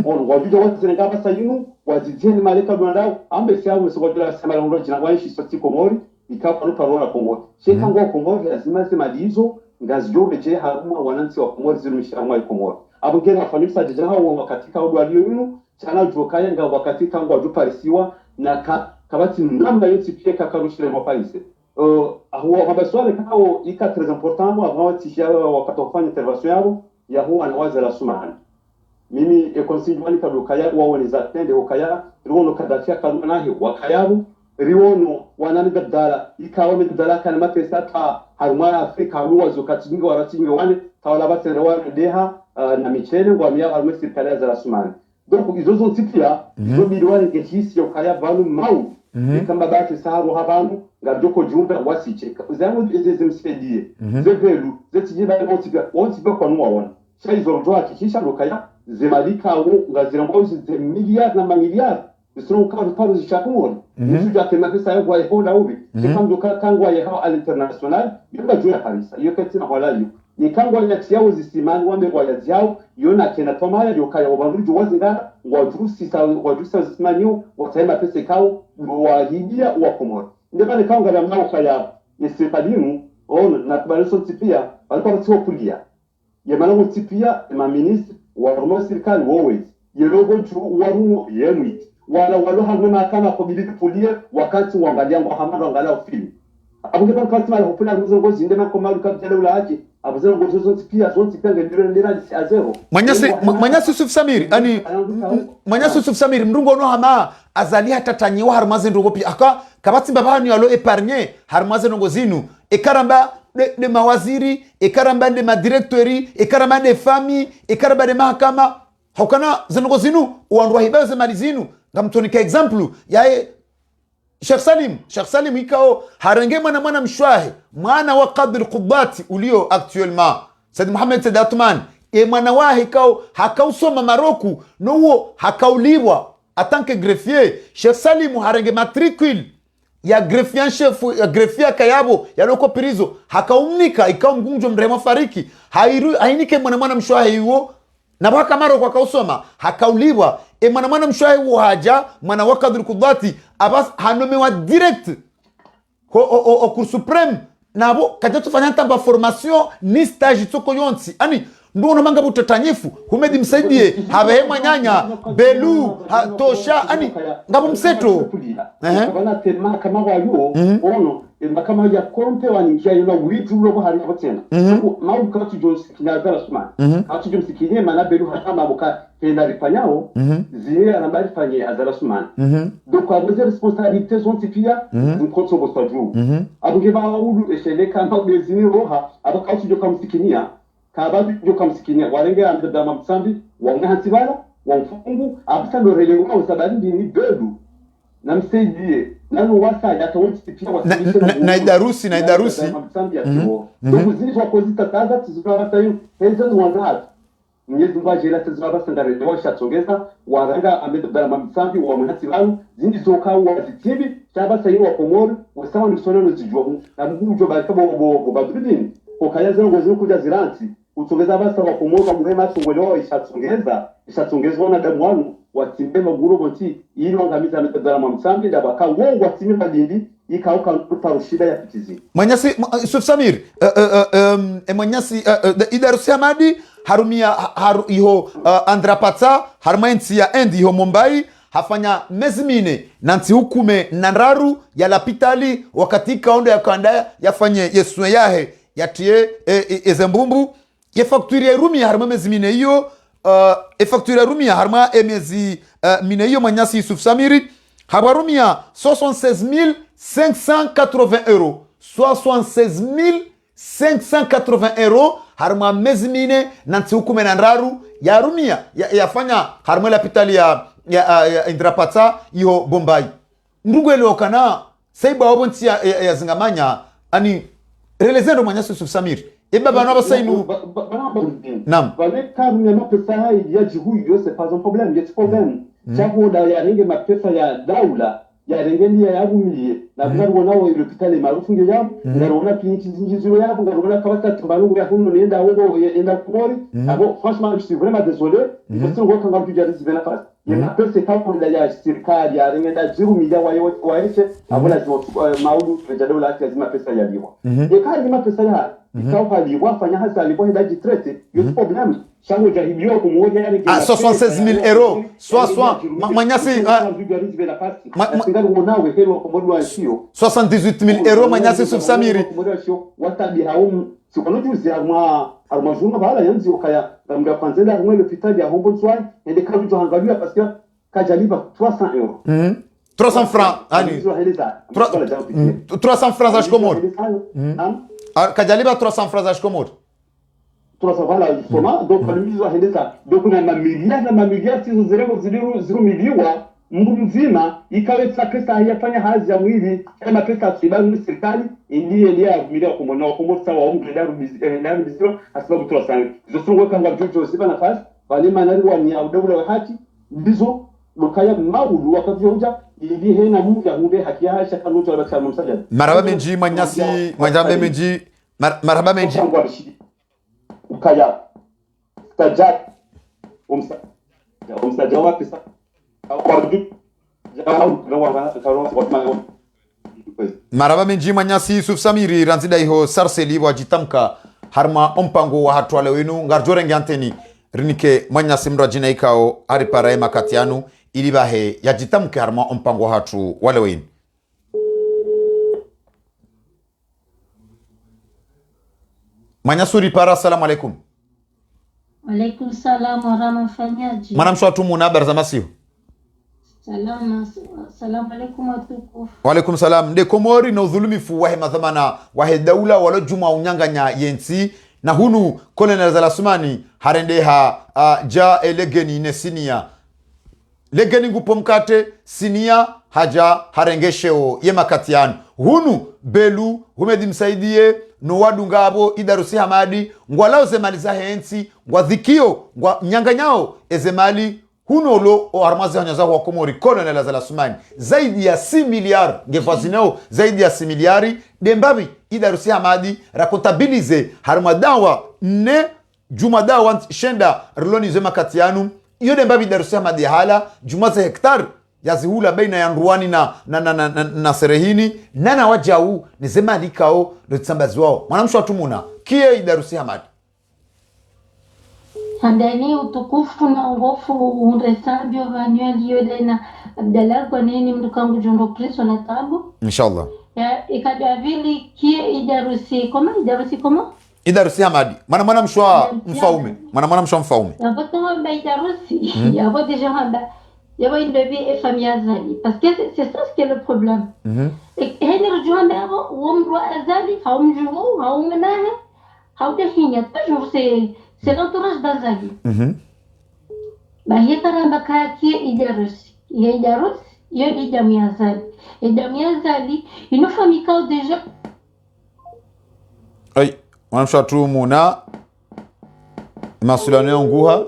on wajuja watu zenga basa yinu waziteni maleka ndao ambe siamu msogojela sema ndo jina waishi soti komori ikapa no parola komori sheka ngo komori lazima zimalizo ngazjobe je haruma wanansi wa komori zirumisha mwa komori abugena fanisa jana hao katika odo aliyo yinu chana jokaya nga wakati tangu ajuparisiwa na kabati namba yote pia kakarushile mwa paise huwa mabaswale kao ika très important avant tishia wakati wafanya intervention yao ya huwa anawaza la sumani mimi ekonsigne wali kadokaya wao ni zatende okaya riwono kadafia kaluma nahi wakayabu riwono wanani gadala ikawa medala kana mapesa ta haruma Afrika ruwa zokatinga waratinga wane tawala batere wane deha na michele ngwa miya haruma sirikali za la sumani donc izozo tipia izo miliwani kehisi okaya vanu mau kama baki sahabu habanu ngajoko jumba wasicheka zangu zimsidie zevelu zetijida wontibe kwa nuwaona shaizo rojo hakikisha lokaya zemalika au ngazirambao ze miliard na mamiliard sio kama paro zishakumoni nisuja tema pesa yangu wa honda ubi sekamdo kangwa ya hao international yoga jua kabisa hiyo kati na wala hiyo ni kangwa ya tiao zisimani wambe kwa yao yona kena tomaya yokaya wabandu wazinga wajusa zisimani wataema pesa kao wahibia wa komoro ndebane kanga ya mauka ya yesepalimu on na kubaleso tipia walikuwa sio kulia yemana tipia ma ministre wa romo serikali wowe yerogo tu warumo yemwit wala walo hamna kama kubiliki pulie wakati uangalia ngo hamna angalia film abunge kati mala hopula nguzo ngozi ndema komalu kabjale ulaje abuzero ngozo zote pia ngira azero Manyasi Yusuf Samir ani Manyasi Yusuf Samir mrungo no hama azali hatatanyiwa harmaze ndogo pia aka kabati babani alo epargne harmaze ndogo zinu ekaramba de mawaziri ekaramba de madirectori ekaramba de famille ekaramba de mahakama hokana zindogo zinu uandwa hibaze mali zinu ngamtonika example yae Sheikh Salim ikao harenge mwana mshwahe mwana wa Qadri Qubati ulio actuellement Said Mohamed Said Atman mwana wahe ikao hakausoma Maroku no huo hakauliwa atanke greffier Sheikh Salim harenge matricule ya greffier chef ya greffier kayabo ya loko pirizo hakaumnika ikao mgunjo mrema fariki hainike mwana mshwahe huo na baka Maroku hakausoma hakauliwa mwana mshwahe huo haja mwana wa Qadri Qubati abas hanomewa direct au cours suprême nabo kaja tufanya tamba formation ni stage tsoko yonsi ani ndo manga butotanyifu humedi msaidie habehema nyanya belu tosha ani ngabo mseto bana tema kama wayo ono kama ya kompe waningia yona witu robo hari abotena mau katu jos kinazala suma katu jos kinye mana belu hata maboka pena ripanyao zie anabari fanye azala suma donc abuze responsabilité sont tipia mkoto bostaju abuge ba ulu eshele kama bezini roha abakatu jo kamsikinia kabadu jo kamsikinia warenge andama msambi wanga hansibala wamfungu abisa ndo relengo usabandi ni belu na msaidie nalo wasa yatawoti pia na idarusi tukuzizo kozita kaza tuzibata yo hezo mwanza Mwenyezi Mungu ajela tazaba sandare ndio shatongeza waranga amedabara mamsambi wa mwanati wao zindi zoka wa zitibi chaba sayi wa komoro wasawa ni sona nozijwa na mungu jo barika bo badrudini okayaza ngozi kuja ziranti utongeza basa wa komoro ngema tungwelewa ishatongezwa na damu wanu watimbe maguru bonti ili wangamiza amedabara mamsambi dabaka wongo watimbe madindi ikauka parushida ya pitizi Manyasi Yusuf Samir Manyasi idarusi amadi harumia iho Andrapata harmainsi ya endi iho Mumbai hafanya mezimine nanti hukume nanraru ya lapitali wakati kaondo ya kanda yafanye yesue yahe yatie ezembumbu ye facture ya rumia harma mezimine hiyo facture ya rumia harma emezi mine hiyo Manyasi Yusuf Samiri habarumia 76,580 euros 76,580 euros harma mezimine nanti hukume nanraru ya rumia yafanya harma lapitali ya Indrapata iho Bombay ndugu eliokana saiba wabonti ya zingamanya ani relezendo Manyasi Yusuf Samir baba naba sainu nam vale kamu ya mapesa hai ya jihuyo c'est pas un problème c'est problème chako da ya ringe mapesa ya daula ya rengeni ya yabumiye na bwana nao ilopitali maarufu ndio yao ngarona pinchi zinjiziro yao ngarona kawata tubalungu ya huno nenda huko enda kumori abo franchement je suis vraiment désolé je suis ngoko ngamtu jari zibena fast ya mapesa kama ndio ya serikali ya rengenda jiru milia wa eche abona zimo maudu ya daula yake lazima pesa ya liwa ya kali mapesa ya ikawa liwa fanya hasa alikuwa ndaji traite yo problem chango jaribio kumuoja yani 76,000 euros Manyasi 78,000 euros Manyasi Yusuf Samiri watabi haum sikonojuzi armajuma bala yanzi ukaya ngamga kwanzenda armwe l'hôpital ya Hombo Tswai ende kabu to hangalia parce que kajaliba 300 euros 300 francs ani 300 francs ashkomod kajaliba 300 francs ashkomod 300 voilà justement donc kwa mizo ahendeza donc na mamiliard tizo zero miliwa mungu mzima ikaweza pesa yafanya hazi ya mwili kama pesa tibaru serikali ndiye ya milioni kumona kumota wa mungu ndaru biziro asababu 300 zosungo kanga jojo siba nafasi wale manari wa ni audawula wa haki ndizo lokaya maudu wakavyoja ili hena mungu ya mungu haki ya hasha kanuto wa baksa msajad maraba menji Manyasi Manyambe menji maraba menji ukaya stajat umsajawa pesa maraba menji Manyasi Yusuf Samiri ranzida iho sarseli wajitamka harma ompango wa hatwale wenu ngarjorenge anteni rinike Manyasi mrajina ikao haripara ema katianu ilibahe yajitamke harma ompango wa hatu wale wenu Manyasuri para assalamu alaikum. Alaikum salam wa rahmatullahi. Mana mswatu muna habari za masihu? Salamu alaikum watukufu. Wa alaikum salam. Nde komori na udhulumifu wahe madhamana wahe daula walo juma unyanganya yensi na hunu Colonel Zalasumani harendeha ja elegeni ne sinia. Legeni ngupo mkate sinia haja harengesheo ye makatianu. Hunu belu humedi msaidie no wadu ngabo idarusi hamadi ngwalao zemali za hensi ngwa dhikio ngwa nyanganyao ezemali hunolo o armazi hanyaza wa komori Colonel Zalasumani zaidi ya 6 miliard ngefazineo zaidi ya 6 miliari dembabi idarusi hamadi rakontabilize harmadawa ne jumadawa shenda rloni zema katianu iyo dembabi idarusi hamadi hala jumaze hektar yazihula baina ya Nruani na Serehini nana wajau nizema likao ndo tsambazi wao mwanamshu watumuna kie idarusi hamadi Handani utukufu na ungofu unresabio vanuel yode na Abdallah kwa nini mdukangu jondo kristo na tabu inshallah ya ikadavili kie idarusi koma idarusi hamadi mwana mshwa mfaume mwana mshwa mfaume yaboto hamba idarusi yaboto deja hamba yaboto indobi e famille azali parce que c'est ça ce qui est le problème heni rujua ndabo womrua azali haumjuru haumnahe haudahinya toujours c'est l'entourage d'Azali. Bah, il y a un bac qui est idarusi. Il y a idarusi. hiyo ni damu ya azali. Damu ya azali inafahamika deja. Ai, wanamshatu muna masuliano nguha.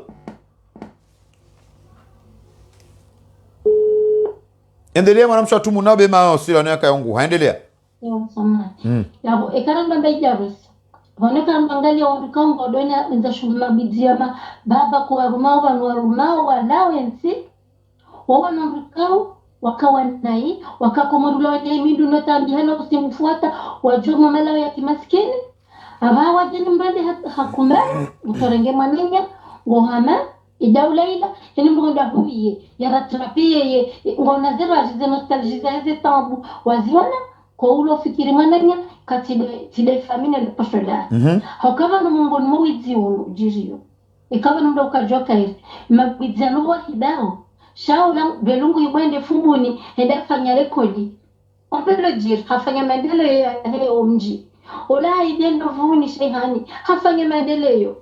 Endelea wanamshatu muna be masuliano yakayonguha. Endelea. Yo sama. Yabo ekaranga mbejarus. Honeka mbangali wabikongo dona nza shungula bidiama baba kwa rumao wanwarumao walawensi wawa namrikao wakawa nai wakakomorula wade mindu notambi hana usimufuata wajuma malawi ya kimaskini aba wajeni mbali hakumari utorenge manenya ngohama idawlaila yani mgonda huye yaratrapie ye ngona zero ajize nostalgiza ze tambu waziona kwa ulo fikiri manenya katide famine le pashola hakava no mungu no wizi jirio ikawa ndo ukajoka hivi mabizano wa hidao shaula belungu ibwende fumbuni enda fanya rekodi ompelo jir hafanya maendeleo ya omji ola idendo vuni shehani hafanya maendeleo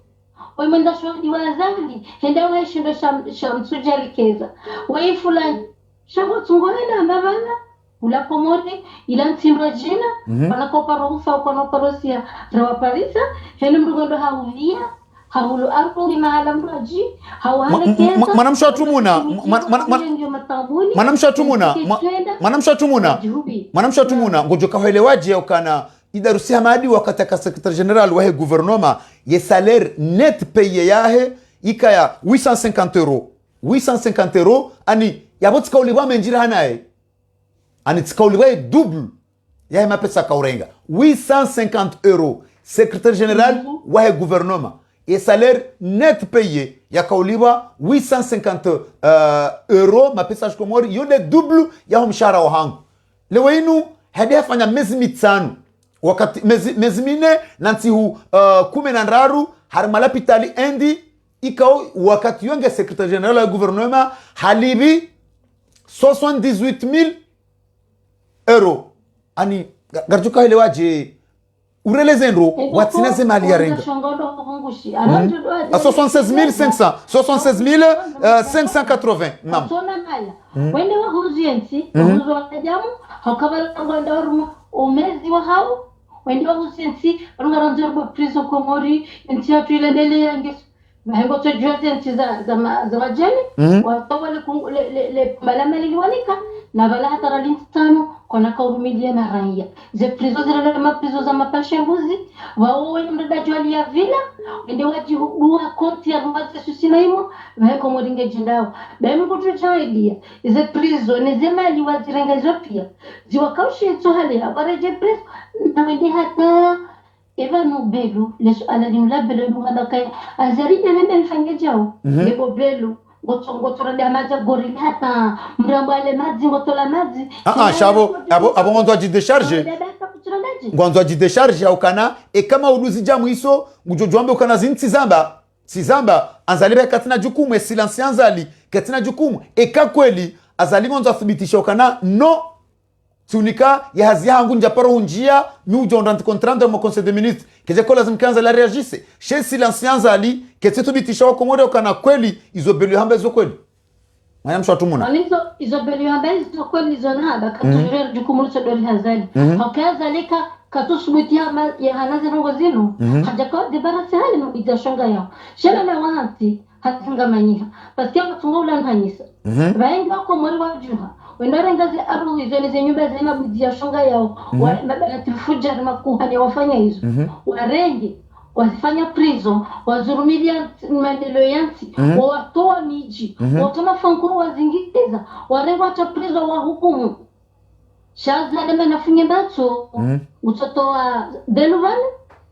wemenda shodi wazali enda washindo shamsujali keza waifulani shango tungona mbabana ula komori ila ntimba jina wanakopa rufa kwa noparosia rawa parisa helu mdugondo haulia haulu arungi mahala mraji hawale kesa manamshatumuna ngojoka helewaje ukana idarusi hamadi wakati ka secrétaire général wa gouvernement ye salaire net payé yahe ikaya 850 euros ani yabotsika uliwa menjira hanaye ani tsikaulibwa double yahe mapesa kaurenga 850 euros secrétaire général wa gouvernement et salaire net payé yakauliwa 850 euros mapesa shikomori yode double ya mshahara wa hangu leo inu hadi afanya miezi mitano wakati miezi mine nantihu 13 harmala pitali endi ikao wakati yonge secrétaire général wa gouvernement halibi 78,000 euros ani garjuka ile waje ureleze ndo watineze mali ya renga 76,580 mam sona mala wende wa huziensi huzo wa jamu hakabala nganda warumo umezi wa hao wende wa huziensi rungaranzerbo priso komori ntia tuilendele yangesu mahengo tojote nti za majani watawale le malameli walika na bala hatara lintano kona kaurumilia na raia ze prizo zile maprizo za mapashambuzi wao wenda jwali ya vila wende wajibua konti ya mbaze susina imo maheko moringe jindao bemu kutuchaidia ze prizo ne zemali wazirenga zopia ziwakaushi tohale abareje prizo na wende hata Evanu belu lesu alalim la belu ngada kay azari nende nfange jao lebo belu gotongotora de amaja gorili hata mrambale mazi ngotola mazi shabo abo ngondo ji décharger ngondo ji décharger ukana e kama uluzi jamu hiso ngujojwambe ukana zinti zamba anzalibe katina jukumu e silence anzali katina jukumu e kakweli azali ngondo athibitisha ukana no tunika ya hazi yangu njaparo hunjia mi ujonda contrainte mo conseil des ministres keje kola zimkanza la réagisse chez silence anzali kete tubitisha wako mode ukana kweli izobelu hamba zo kweli mwana mshatumuna alizo izobelu hamba zo kweli zona bakatujere jukumu so doli hazali hakazalika katusubitia ya hanazi rongo zinu hajakao de barasa hali mbiza shonga yao shela na wanti hatinga manyiha paske watungola nhanisa baengi wako mori wajuha wendore ngazi aru hizo ni nyumba za mabudi shonga yao mabana tufuja makuhani wafanya hizo warengi wasifanya prison wazurumilia maendeleo yansi watoa miji watoma fanko wazingiteza warengo hata prison wa hukumu shaza lema nafunye bato utotoa deluvan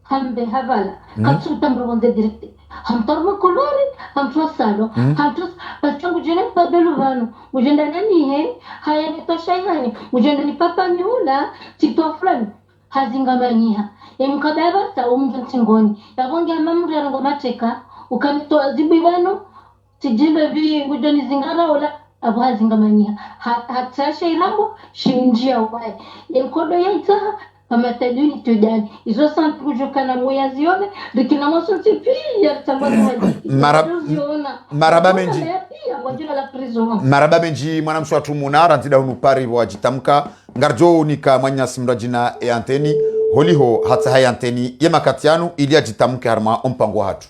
hambe havala katsuta mbronde direct hamtorma kolori hamtrosalo hamtros patangu jene pa deluvano ujenda nani he haya ni toshayani ujenda ni papa miula tito fulani hazingamanyia emkadaba ta umjintingoni yabonge mamuri arango mateka ukanitoa zibibano tijimbe vi ngujoni zingara ola abazingamanyia hatasha ilambo shinjia wae enkodo yaita amataduni tudani izo santu kujukana moya zione rikina moso tipi ya tambaza maraba menji kwa jina la prison. Maraba benji mwanamsho atumuna rantida unupari wajitamka ngarjo nika mwanya simra jina e anteni holiho hata hai anteni yema katianu ili ajitamke harma ompango hatu.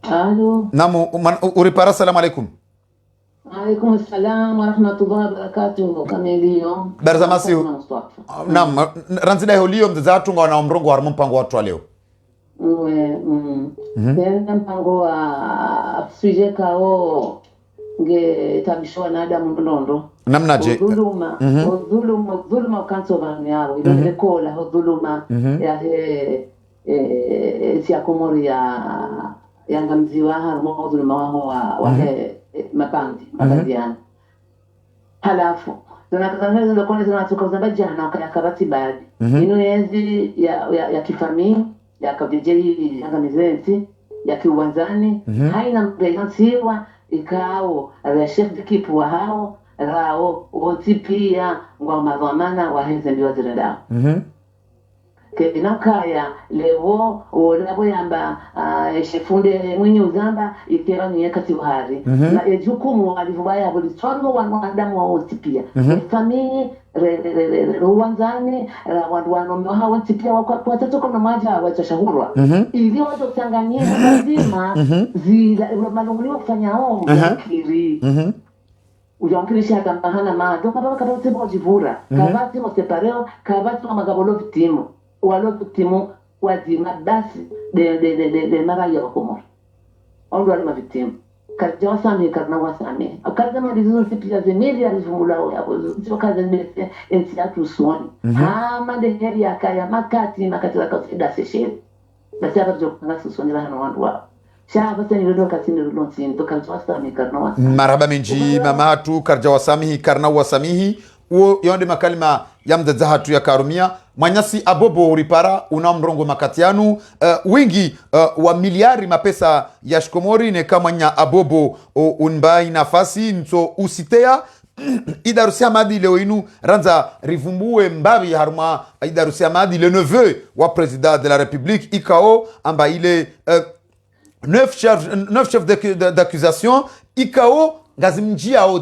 Alo. Namu uripara salamu alaikum. Alaikum assalam wa rahmatullahi wa barakatuh. Kamilio. Barzamasi. Naam, rantida holio mzatu nga wanaomrongo harma ompango hatu leo. Tena mpango wa suje kao nge tabishwa na Adamu Ndondo. Namnaje? Dhuluma ukanso vani yao. Ile kola dhuluma ya siya komori ya ngamziwa harmo dhuluma wa mapandiana. Halafu tunakazangaza ndo kone tunatukoza jana wakayakabati baadhi. Ino yezi ya kifamii ya kabijeli angamizenzi ya kiuwanzani haina mregansiwa ikao ya chef d'équipe wa hao rao wote pia ngwa madhamana wa henze ndio zirada ke inakaya lewo olabo yamba shefunde mwenye uzamba ikera ni kati bahari na ejukumu alivubaya buli twango wanadamu wa wote pia family ruwanzani watu wanombe hao wote pia watatoka na maja watashahurwa ili watu Tanganyika lazima zile malungulio kufanya hao kiri ujankirisha kama hana maado kama karote bojivura kabati mo separeo kabati mo magabolo vitimu walo vitimu wazima basi de maraya wakomor ondo alima vitimu karja wasami karna wasami akarja madizo sipia zemeli alizungula ya sio kaza ndese ensiatu suoni mande heri akaya makati la kausida seshe basi hapa tukana suoni la wandu wao marhaba minji mamatu karja wasamihi karna wasamihi uo yonde makalima yamdza hatu ya karumia manyasi abobo uripara una mrongo makatianu wingi wa miliari mapesa ya shikomori ne kama nya abobo unbai nafasi nso usitea idarusia madi leo inu ranza rivumbue mbabi harma idarusia madi le neveu wa président de la république ikao amba ile 9 chefs d'accusation ikao ngazimjiao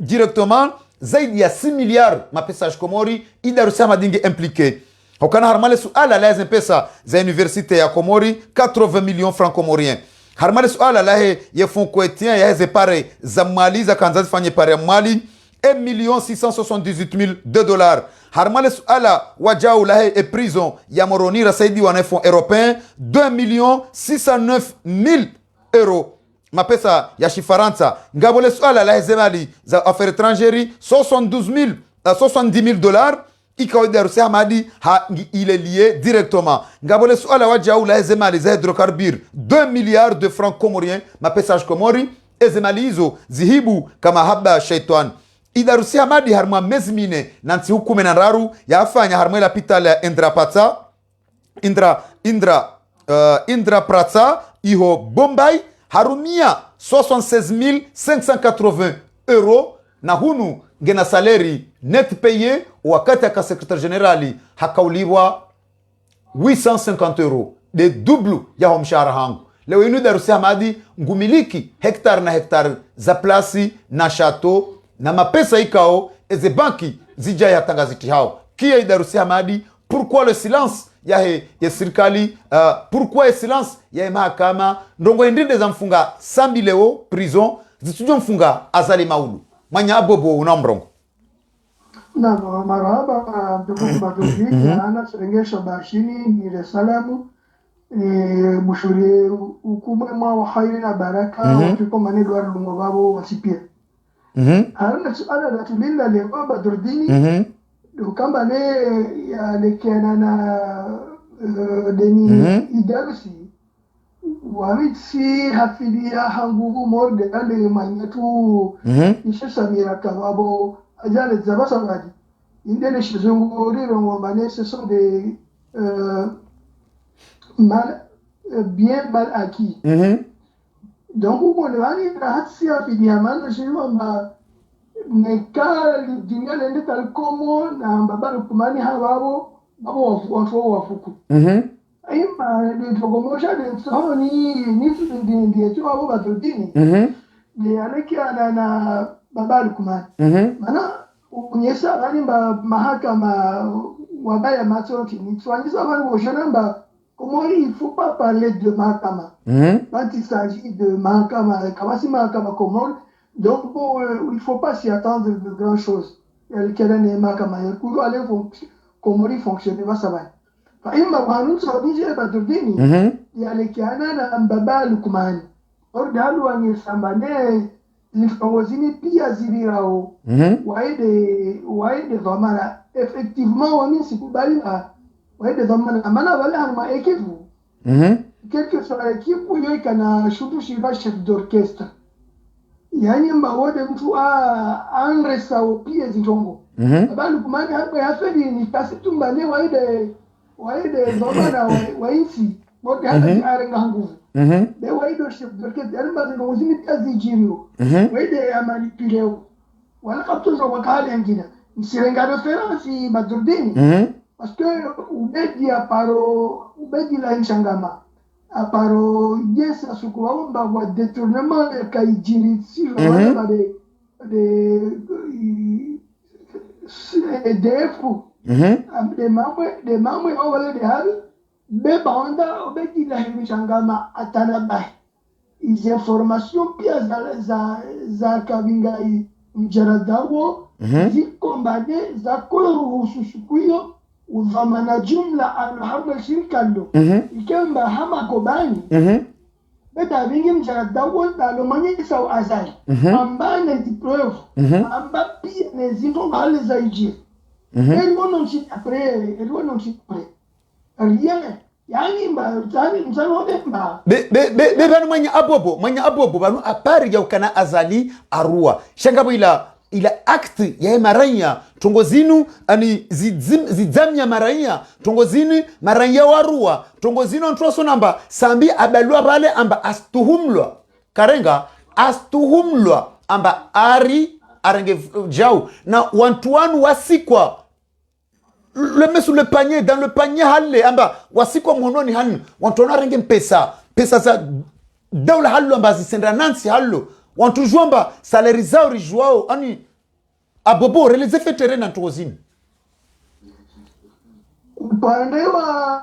directement zaidi ya 6 milliards mapesa ya Komori idarusia madinge impliqué hokana harmale suala la pesa za universite ya Komori 80 millions francs comoriens harmale suala la ye fond quotidien ya pare za mali za kanzazi fanye pare mali 1,678,000 $. Harmale suala wajau la e prison ya Moroni rasaidi wa fonds européen 2,609,000 €. Mapesa ya shifaransa ngabole suala la zemali za affaires étrangères 70,000 $. Ikaoida Russia Hamadi il est lié directement. Ngabole suala wajau la zemali za hydrocarbures 2 milliards de francs comoriens mapesa komori ezemali hizo zihibu kama haba shaitan. Idarusia madi harma mezmine nanti hukume na raru ya afanya harma ila pitala ya Indra Pratsa iho Bombay harumia 76,580 € na hunu ngena saleri net paye wakati aka secrétaire générali hakauliwa 850 € de double ya homshara hangu. Leo inu darusia madi ngumiliki hektar na hektar za plasi na chateau na mapesa ikao eze banki zija ya tangaziti hao kia idarusia madi pourquoi le silence ya serikali pourquoi le silence ya mahakama ndongo endinde za mfunga 100,000 € prison zitujo mfunga azali maulu manya abobo unamrongo na marhaba ndugu mabiki ana serengesha bashini ni resalamu bushuri ukuma wa khairi na baraka watuko manedo wa lungo babo wasipia haruna suala la tulila leo Badruddin kamba ne ya lekiana na deni idarusi wamitsi hafidia hangugu morde ale manyatu isha samira kababo ajale zabasa ngadi indele shizunguri rongo ne ce sont des bien mal acquis donc on va aller à hatsia fidiamana shiroma nekali jingale ndikal komo na mbabaro kumani hababo babo wafuku Ima nitogomosha nitso ni tu abo Badruddin. Ni alekia na baba Lukman. Maana unyesha bani mahakama wabaya matsoti ni twanyisa bani boshanamba. Comment il ne faut pas parler de mahakama. Quand il s'agit de mahakama, kamasi mahakama Comore, donc bon, il ne faut pas s'y attendre de grand chose. Quelle est mahakama? Il faut aller Comore fonctionner, ça va. Ima wanun sababu je Badruddin yalikiana na baba Lukman ordalu wangesambane zifongozini pia zilirao waende dhamana effectivement wami sikubali waende dhamana maana wale hama ekivu quelque soit l'équipe où il kana shutu shiva chef d'orchestre yani mbawode mtu anresa pia zitongo baba Lukman hapo yafeli ni kasitumba waide dhamana waisi wote hata arenga nguvu be waide chef d'orchestre yani ngo zini kazi jirio waide amanipuleo wala kaptoza wakali ngina msirenga reference Badruddin parce que ubedi la nchangama aparo yes asukuomba wa détournement ya kaijiri si wala de fou des membres wale de hali be banda obedi la nchangama atanabai hizi information pia za kabingai mjaradawo zikombane za kuruhusu sikuyo udhamana jumla alhamdu shirikando ikemba hama kobani beta vingi mjaradawo dalo manyisa azali ambane dipreuve amba pia nezinto hali za ijie elwo non si après rien yani mzanodemba banu mwenye abobo banu apari ya ukana azali arua shangabo ila acte ya maranya tongozinu ani zidzamya maranya tongozini maranya warua tongozinu ntroso namba sambi abalua bale amba astuhumlwa karenga astuhumlwa amba arenge jau na wantuanu wasikwa le met sous le panier, dans le panier halle amba wasiko mhononi hanu wantona renge pesa za dawla hallo amba zisenda nansi hallo wantu jomba salaire zao rijuao ani abobo releze fetere na ntozini upande wa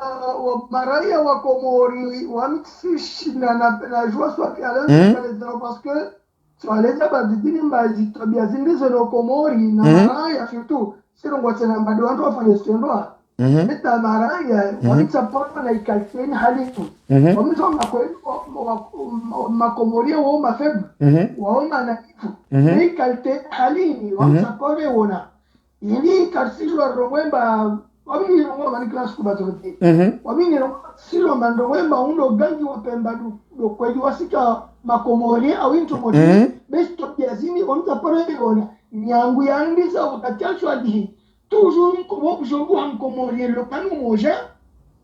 maraia wa Komori wamsishi na joie soit parce que swaleza Badruddin mbaji tabia zindizo na Komori na maraia surtout sirongo tena mbado watu wafanye stendo meta maraya wamitsapota na ikalteni halitu wamitsoma makomoria wao mafebu waona na kifu ikalteni halini wamitsapore wona ili karsilo rongwemba wamini rongo mani class kubazote wamini rongo silo mandongwemba undo gangi wapemba do kweli wasika makomoria au into modi besto biazini wamitsapore wona nyangu yandisa wakati hadi toujours como jogo hankomori le panu moja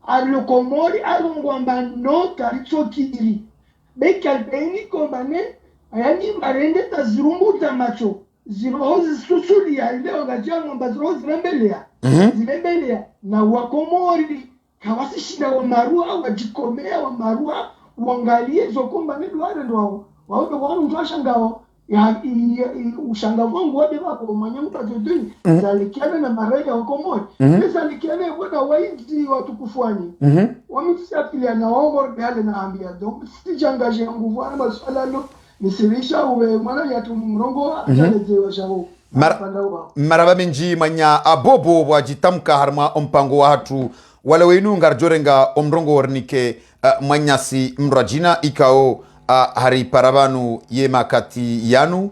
al komori alongwamba no karichokiri be kalbeni kombane ayani marende tazirumbu tamacho zirozi susuli ya leo gajango bazirozi zembelea na wakomori kawasishida wa marua wajikomea wa marua wangalie zokombane duare ndo wao ndo shangao ya ushanga wangu wade wako mwenye mtajodini zalikiana na maraia wa Komori zalikiana wana waidi watukufuani wamisiapilia na wao yale naambia donc sijangaje nguvu wana maswala lo nisirisha uwe mwana ya tumrongo ajaleje wa shabo maraba minji manya abobo wajitamka harma ompango watu wale wenu ngarjorenga omrongo ornike manyasi mrajina ikao hari parabanu ye makati yanu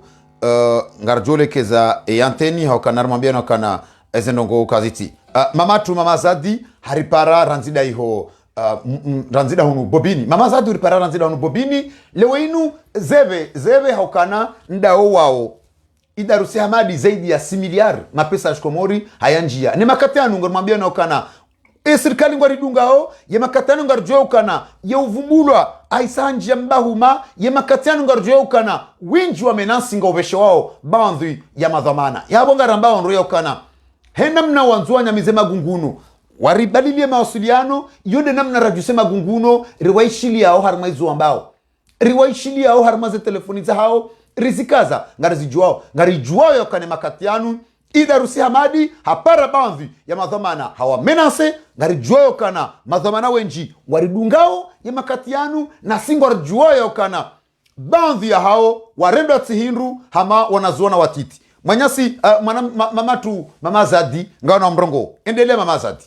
ngarjole keza yanteni hokana armambia nokana ezendongo kaziti mama zadi hari para ranzida iho ranzida hunu bobini mama zadi hari para ranzida hunu bobini leweinu zeve hokana ndao wao idarusi hamadi zaidi ya 6 miliari mapesa ya Komori hayanjia ni makati yanu ngarmambia nokana serikali ngwaridungao ye makatano ngarjoukana ye uvumbulwa aisanja mbahuma ye makatano ngarjoukana winji wa menansi ngobesho wao bandhi ya madhamana yabo ngarambao nroyokana hena mna wanzuanya mizema gungunu waribadilie mawasiliano yonde namna rajusema gunguno riwaishili yao harmaizu ambao riwaishili yao harmaze telefoni za hao rizikaza ngarijuao yakane makatianu Idarusi Hamadi hapara bandhi ya madhamana hawa menase ngarijuao kana madhamana wenji waridungao ya makatianu na singo rijuao kana bandhi ya hao warendo atihindu hama wanazuona watiti Manyasi mama Zadi ngaona mrongo endelea mama Zadi.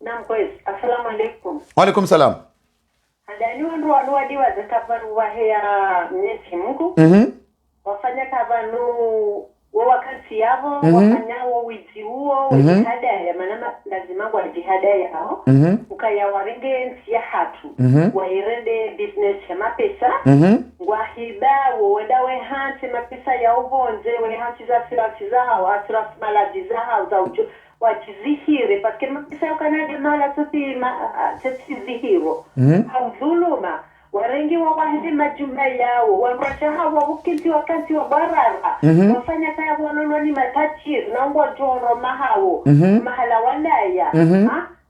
Naam kwezi. Assalamu alaikum. Wa alaikum salam. Hadani wandu wadiwa zakabaru wahea Mwenyezi Mungu. Wafanya kabanu wakati yao wafanya wizi huo jihada ya manama lazima kwa jihada yao ukaya warenge nsi ya hatu wairende business ya mapesa wahiba wedawe hansi mapesa ya ubonze we hansi za firasi za hawa firasi malazi za hawa za ujo wachizihire paske mapesa ya kanadi mala tati zihiro haudhuluma warengi wa wahidi majumba yao wanrasha hawa ukinti wakati wa barara wafanya kaya wanononi matachir na ungo joro mahao mahala walaya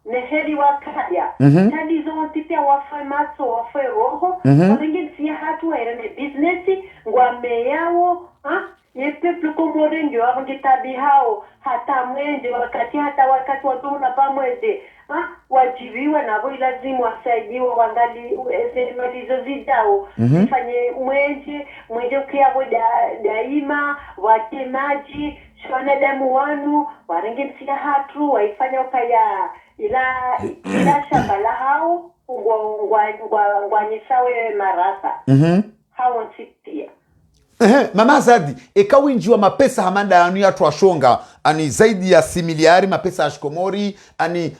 neheri wakaya tadi zonti pia wafai maso wafai roho warengi siya hatu wa irene business ngwame yao ye peple komorengi wa mjitabi hao hata mwende wakati waduna pa mwende wajibiwa na boi lazimu wasaidiwa wangali malizo zidao fanye mwenje ukiabo daima wate maji shwana damu wanu warengi msia hatu waifanya ukaya ila shambala hao ngwanyisawe marasa hao nsipia Mama Zadi ekawinji wa mapesa hamanda anu ya tuashonga ani zaidi ya similiari mapesa ashkomori ani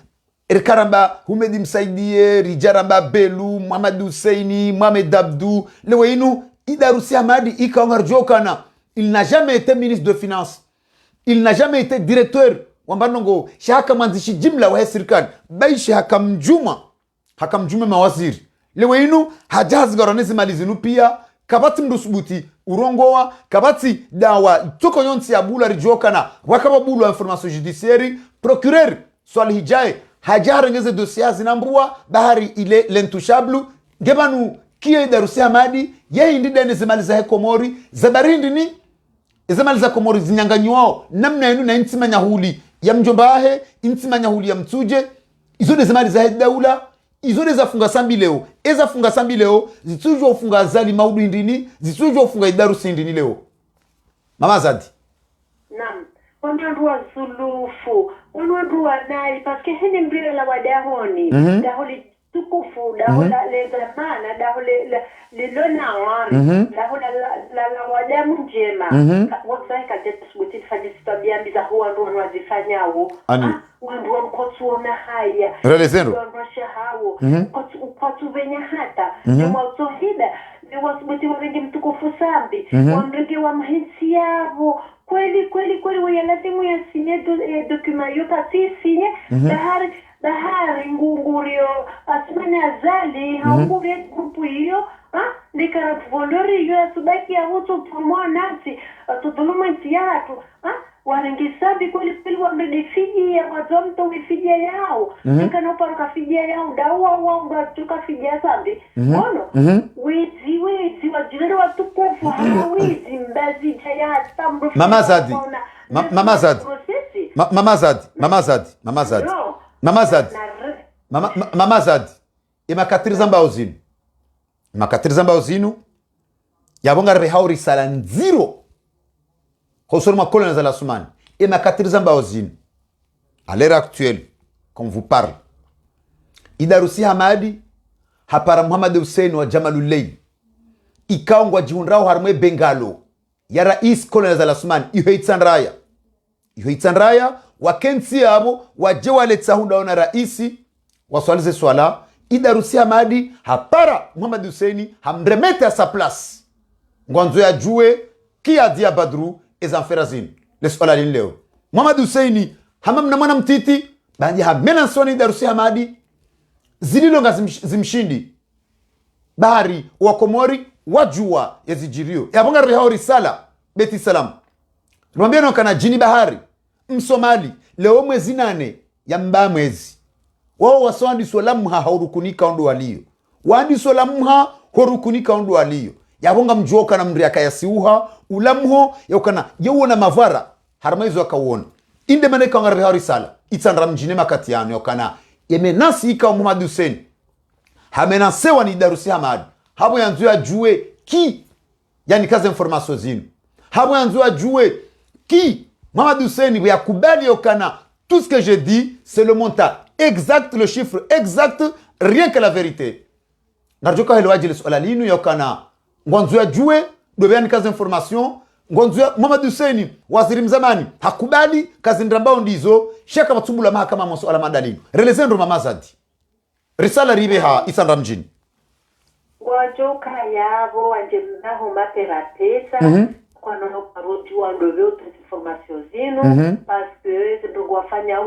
Erkaramba humedi msaidie rijaramba Belu Muhammad Husseini Mohamed Abdou leweinu Idarusi Hamadi ikaongarjokana il n'a jamais été ministre de finance, il n'a jamais été directeur wambanongo shaka manzishi jimla wa serikali baishi hakamjuma mawaziri leweinu hajaz garanezi malizinu pia kabati mdusubuti urongowa kabati dawa toko yonsi ya bula rijokana wakaba bulu wa information judiciaire procureur swali hijaye hajarengeze dossier zinambua bahari ile lentouchable gebanu kie Idarusi Hamadi yeye ndida nezimaliza he Komori zabarindi ni ezimaliza Komori zinyanganywa namna yenu na intima nyahuli ya mjomba ahe intima nyahuli ya mtuje izo nezimaliza he daula izo nezafunga sambi leo ezafunga sambi leo zitujwa ufunga Azali Maudu ndini zitujwa ufunga Idarusi ndini leo Mama Zadi. Naam wanduwa zulufu wanduwa nai paske hini mbire la wadahoni daholi tukufu dahola le zamana dahole lilona wari dahola la wadamu njema wakzai kajeta subuti fajisi tabiambi za huwa nduwa wazifanyawo wanduwa mkotuona haya wanduwa shahawo mkotu venya hata juma utohida niwa subuti waringi mtukufu sambi waringi wa mahinsi yavo kweli wayalazimu ya sinye dokuma yotati sinye bahari ngurio asimane Azali haungurie grupu hiyo nikara volori hiyo asubaki ya hutu tumwa nasi tutuluma ntiyatu warengisabi kweli wamrede fiji ya wazomto wifijia yao nikana uparuka fijia yao dawa watuka fijia sabi ono wizi wajirere watukufu hawa wizi mbazi jaya tambu Mama Zadi Mama Zadi imakatiriza mbao zinu yabonga rehauri sala nziro khosoro makolo na zala sumani imakatiriza mbao zinu à l'heure actuelle quand vous parle Idarusi Hamadi hapara Muhammad Hussein wa Jamalulail ikaongwa jihunrao harmwe Bengalo ya rais kolonel zala sumani ihoitsanraya wakensi yabo waje waletsa hundaona raisi waswalize swala Idarusi Hamadi hapara Muhammad Hussein hamremete à sa place ngwanzo ya jue kia dia Badru ezanferazin le swala leo Muhammad Hussein hamamna mwana mtiti banje hamena swani Idarusi Hamadi zililonga zimshindi bahari wa Komori wajua yazijirio yabonga rihao risala beti salam Rwambia no kana jini bahari Msomali leo mwezi 8 ya mba mwezi wao waswandi solamha haurukunika ondo walio wandi solamha horukunika ondo walio yabonga mjoka na mriaka yasiuha ulamho yokana yewona mavara harmaizo akawona inde maneka ngari harisala itsandra mjine makati yano yokana yemenasi ika Muhammad Hussein hamenasewa ni Darusi Hamad habo yanzu ya jue ki yani kaza information zinu habo yanzu ya jue ki Muhammad Hussein yakubali yokana tout ce que je dis c'est le montant exact le chiffre exact rien que la vérité narjoka helo ajile swala linu yokana ngonzu ya jue dobeani kaza information ngonzu ya Muhammad Hussein waziri mzamani hakubali kazi ndrambao ndizo shaka matubula mahakama masuala madalini relezendo Mama Zadi risala ribe ha isandra mjini wajoka yabo wanje mnaho mapera pesa kwa nono parodi wandowe transformation zino parce que ndo wafanya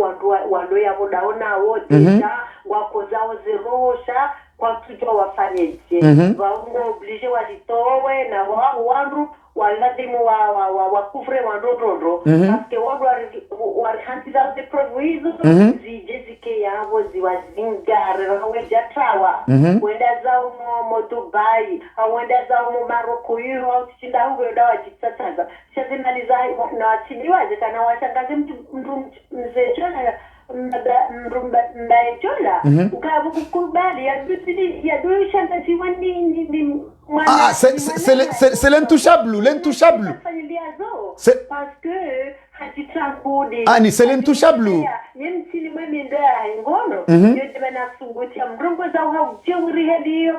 wando yabo daona wote wako zao zerosha kwa tujua wafanye je waungo oblige walitowe na wandu waladimu wa kufre wandodondo parce que wadu warihantida de proviso zijezike yabo ziwazingare wejatawa wenda zao mo Dubai wenda zao mo Maroko hiyo au tishinda huko dawa jitsataza shazimaliza na watiliwaje kana washangaze mtu mzee chana mbaechola ukabu kukubali ya dushanda siwani c'est l'intouchable parce que hajitrankude ni c'est l'intouchable yemtili mimi ndaa ngono yote banasungutia mrongo za haujeuri hediyo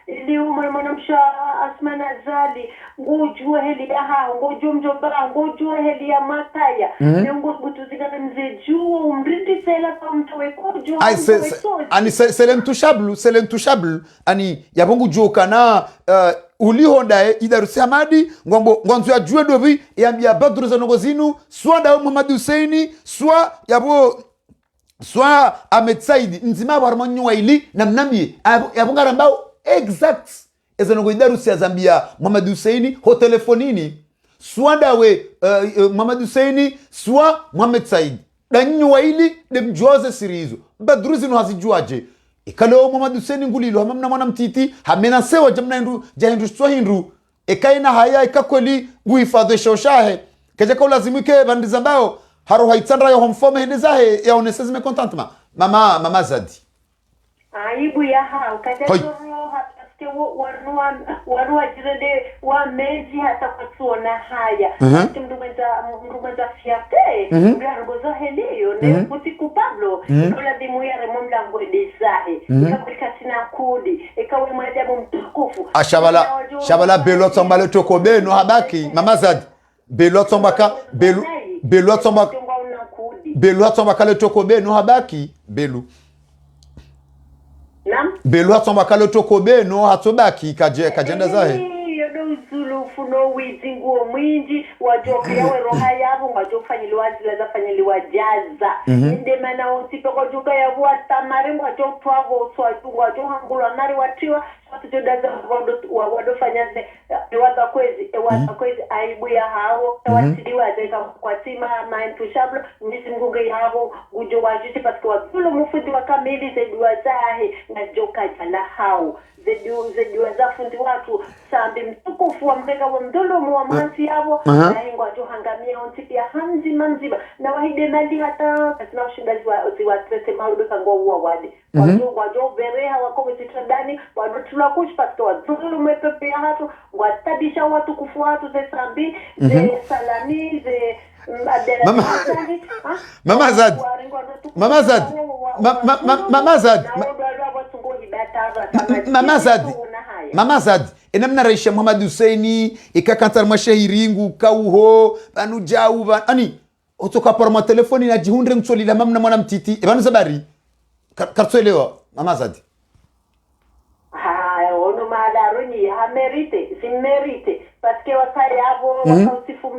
ili mwanamsha Asmana Zali ngojua heli aha ngojua mjomba ngojua heli ya mataya nengo butuzikana mzee juo umrindi sela kwa mtowe kojo c'est l'intouchable ani yabongu joka na ulihonda Darusi Hamadi ngonzo ya jue dovi ya Badru zanogozinu swada Muhammad Hussein swa yabo swa Ahmed Said nzima barmanyo waili namnamie yabonga rambao exact ezanogo Darusi ya Zambia Muhammad Hussein ho telefonini swada we Muhammad Hussein swa Muhammad Said danyo waili demjoze sirizo Badru zinu hazijuaje ikalo Muhammad Hussein ngulilo hamna mwana mtiti hamena sewa jamna hindu jahindu swa hindu ekaina haya ikakweli guhifadhi shoshahe keje kwa lazimike bandiza bao haro haitsandra yo homfome hendezahe ya onese zime contentement Mama Zadi aibu ya hao katetoro hataske warua jirede wa mezi hata kutuona haya mdumeza fiate mdaragozo heliyo ne butiku Pablo kola dimu ya remomla ngwedezahe ikakulika tina kudi ikawe mwadamu mtukufu shabala belo tombale toko beno habaki Mama Zadi belo tombaka belo tombaka le toko beno habaki belu belu hatsomba kalo toko beno hatobaki kajenda zahe yodo usulu funo wizinguo mwinji wajoka yawe roha yabo wajofanyiliwa zilaza fanyiliwa jaza inde mana ontipe wajoka yabu watamari wajotwavo swatu wajohangulwa nari watiwa watujodaza wadofanyaze wata kwezi aibu ya hao watiliwa zeka kwa tima maintouchable nisi mgunge yao ujo wajisi paske watulo mufudi wakamili zedua zahe na joka jala hao zedua za fundi watu sambi mtukufu wa mreka wa mdolo wa mansi yao na hingo wajohangamia ontipi ya hamzima na wahide mali hata kasina ushinda ziwa trete maudu kango uwa wadi wajo bereha wako mzitradani wadutula kush paske wadulu mepepe ya hatu watadisha watu kufu watu ze sambi ze salami ze Mama Zadi Mama Zadi enamna raisha Muhammad Hussein ikakantar mashahiringu kauho banu jau ani otoka parma telefoni na jihundre mtsoli la mamna mwana mtiti banu zabari kartsoelewa Mama Zadi ono madaruni hamerite simerite paske wakati hapo wakausifu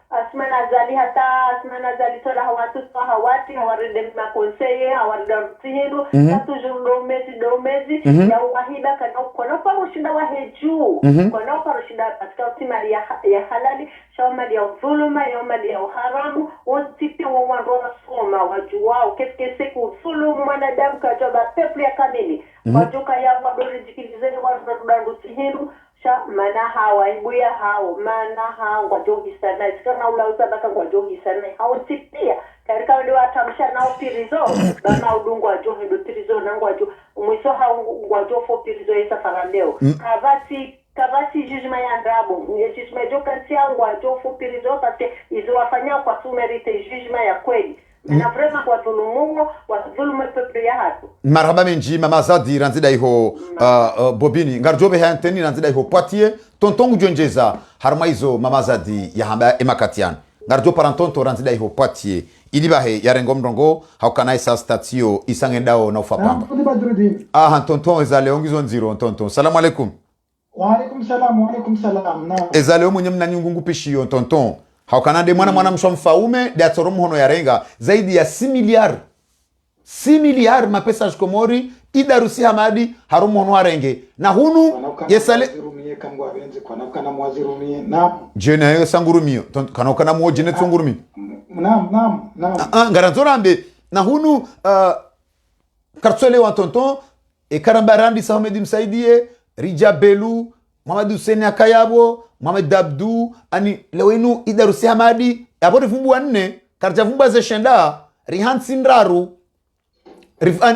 Asmana Zali hata Asmana Zali tola hawati hawaride makonseye hawarida rutihindu toujours domezi ya wahida kana kono parushinda waheju kono shida katika mali ya halali shao mali ya dhuluma ya mali ya haramu wote wao soma wajuao kesi kudhulumu mwanadamu kajoba peple ya kamili wajuka ya wadori jikilizeni wanadanduti hindu sha mana hawa ibuya hao mana hao wajogi sana sikana ula usabaka wajogi sana hao tipia katika wale watamsha nao pirizo bana udungu wajogi do pirizo nangu wajo mwiso hao wajofo pirizo yesa farandeo kavati jujuma ya ndabu jujuma joka siangu wajofo pirizo parce izo wafanya kwa sumerite jujuma ya kweli na vrema kwa dhulumu wa dhulumu pepe ya hatu marhaba menji mama Zadi ranzida iho bobini ngarjobe hanteni ranzida iho Poitiers tontongu jonjeza harma izo mama Zadi ya hamba emakatian ngarjo parantonto ranzida iho Poitiers ilibahe yarengo mrongo haukana isa statio isangendao na ufapamba tonton ezale ongizo nziro tonton salamu alaikum wa alaikum salam na ezale omunye mnanyungungu pishiyo tonton haukanade mwana mshomfaume de atoromu hono yarenga zaidi ya 6 miliard mapesa shikomori idarusi hamadi harumu hono harenge na hunu yesale rumie kangwa benze kana mwazirumie na jena yo sangurumio kana mo jene tsungurumi naam ngaranzorambe na hunu kartsole wa tonton e karambarandi Sahamedi msaidie Rijabelu Mohamed Hussein Akayabo Mohamed Dabdu ani lewenu idarusi hamadi abode vumbu wanne karja vumbu ze shenda rihansin raru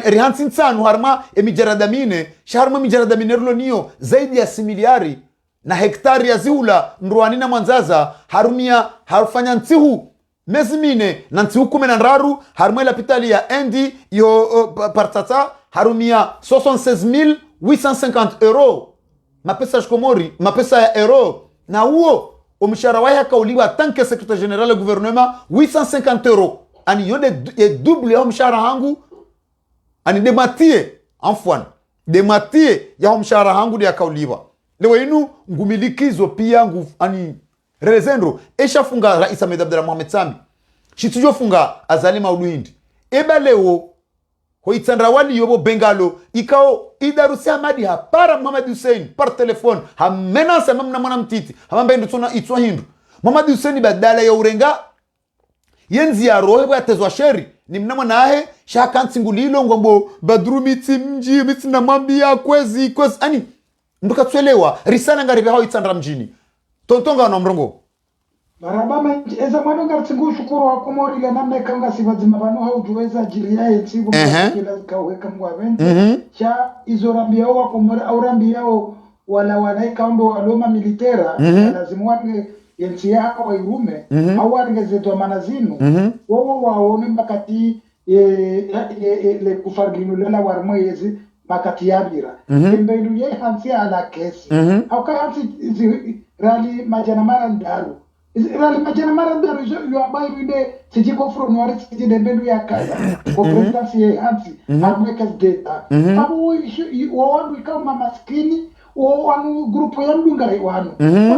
rihansin tsanu harma emijaradamine sharma mijaradamine rulonio zaidi ya 6 miliari na hektari ya ziula ndruani na mwanzaza harumia harufanya ntihu mezimine na ntihu 10 harma la pitali ya endi yo partata harumia 76,850 euro mapesa shikomori mapesa ya euro na huo umshahara wake kauliwa tanke secrétaire général du gouvernement 850 euro ani yonde double ya mshahara hangu ani dematie enfwan dematie ya mshahara hangu ya kauliwa lewe inu ngumilikizo pia nguvu ani rezendro eshafunga Rais Ahmed Abdallah Mohamed Sami shitujo funga Azalima Uluhindi ebalewo hoitsandra wali yobo bengalo ikao idarusi hamadi hapara Mohamed Hussein par telefone hamenasa mamna mwana mtiti hamamba ndo tuna itwa hindu Mohamed Hussein badala ya urenga yenzi ya rohe bwa tezwa sheri ni mnamwa nahe shaka nsingulilo ngombo badru miti na mwambia kwezi ani nduka tuelewa risala ngaribe hao itsandra mjini tontonga na mrongo barabama eza mwana ngartsingu shukuru wa komori le namna kanga sivazima bano haujuweza jiria yetsibu kila kaweka mgwaventi cha izorambia wa komori aurambia wala wanaika ndo waloma militera lazima wange yensi yako wa irume au wange zetu manazinu wao waone makati le kufarginu lela warmoyezi makati yabira mbelu ye hansi ala kesi au hansi rali majana mara ndaru rali majana mara ndaru yo abai rinde sijiko from wari sijide mbelu ya kaya ko presidency ye hansi amweka data sabu wandu kama maskini wanu grupu ya mdungari wanu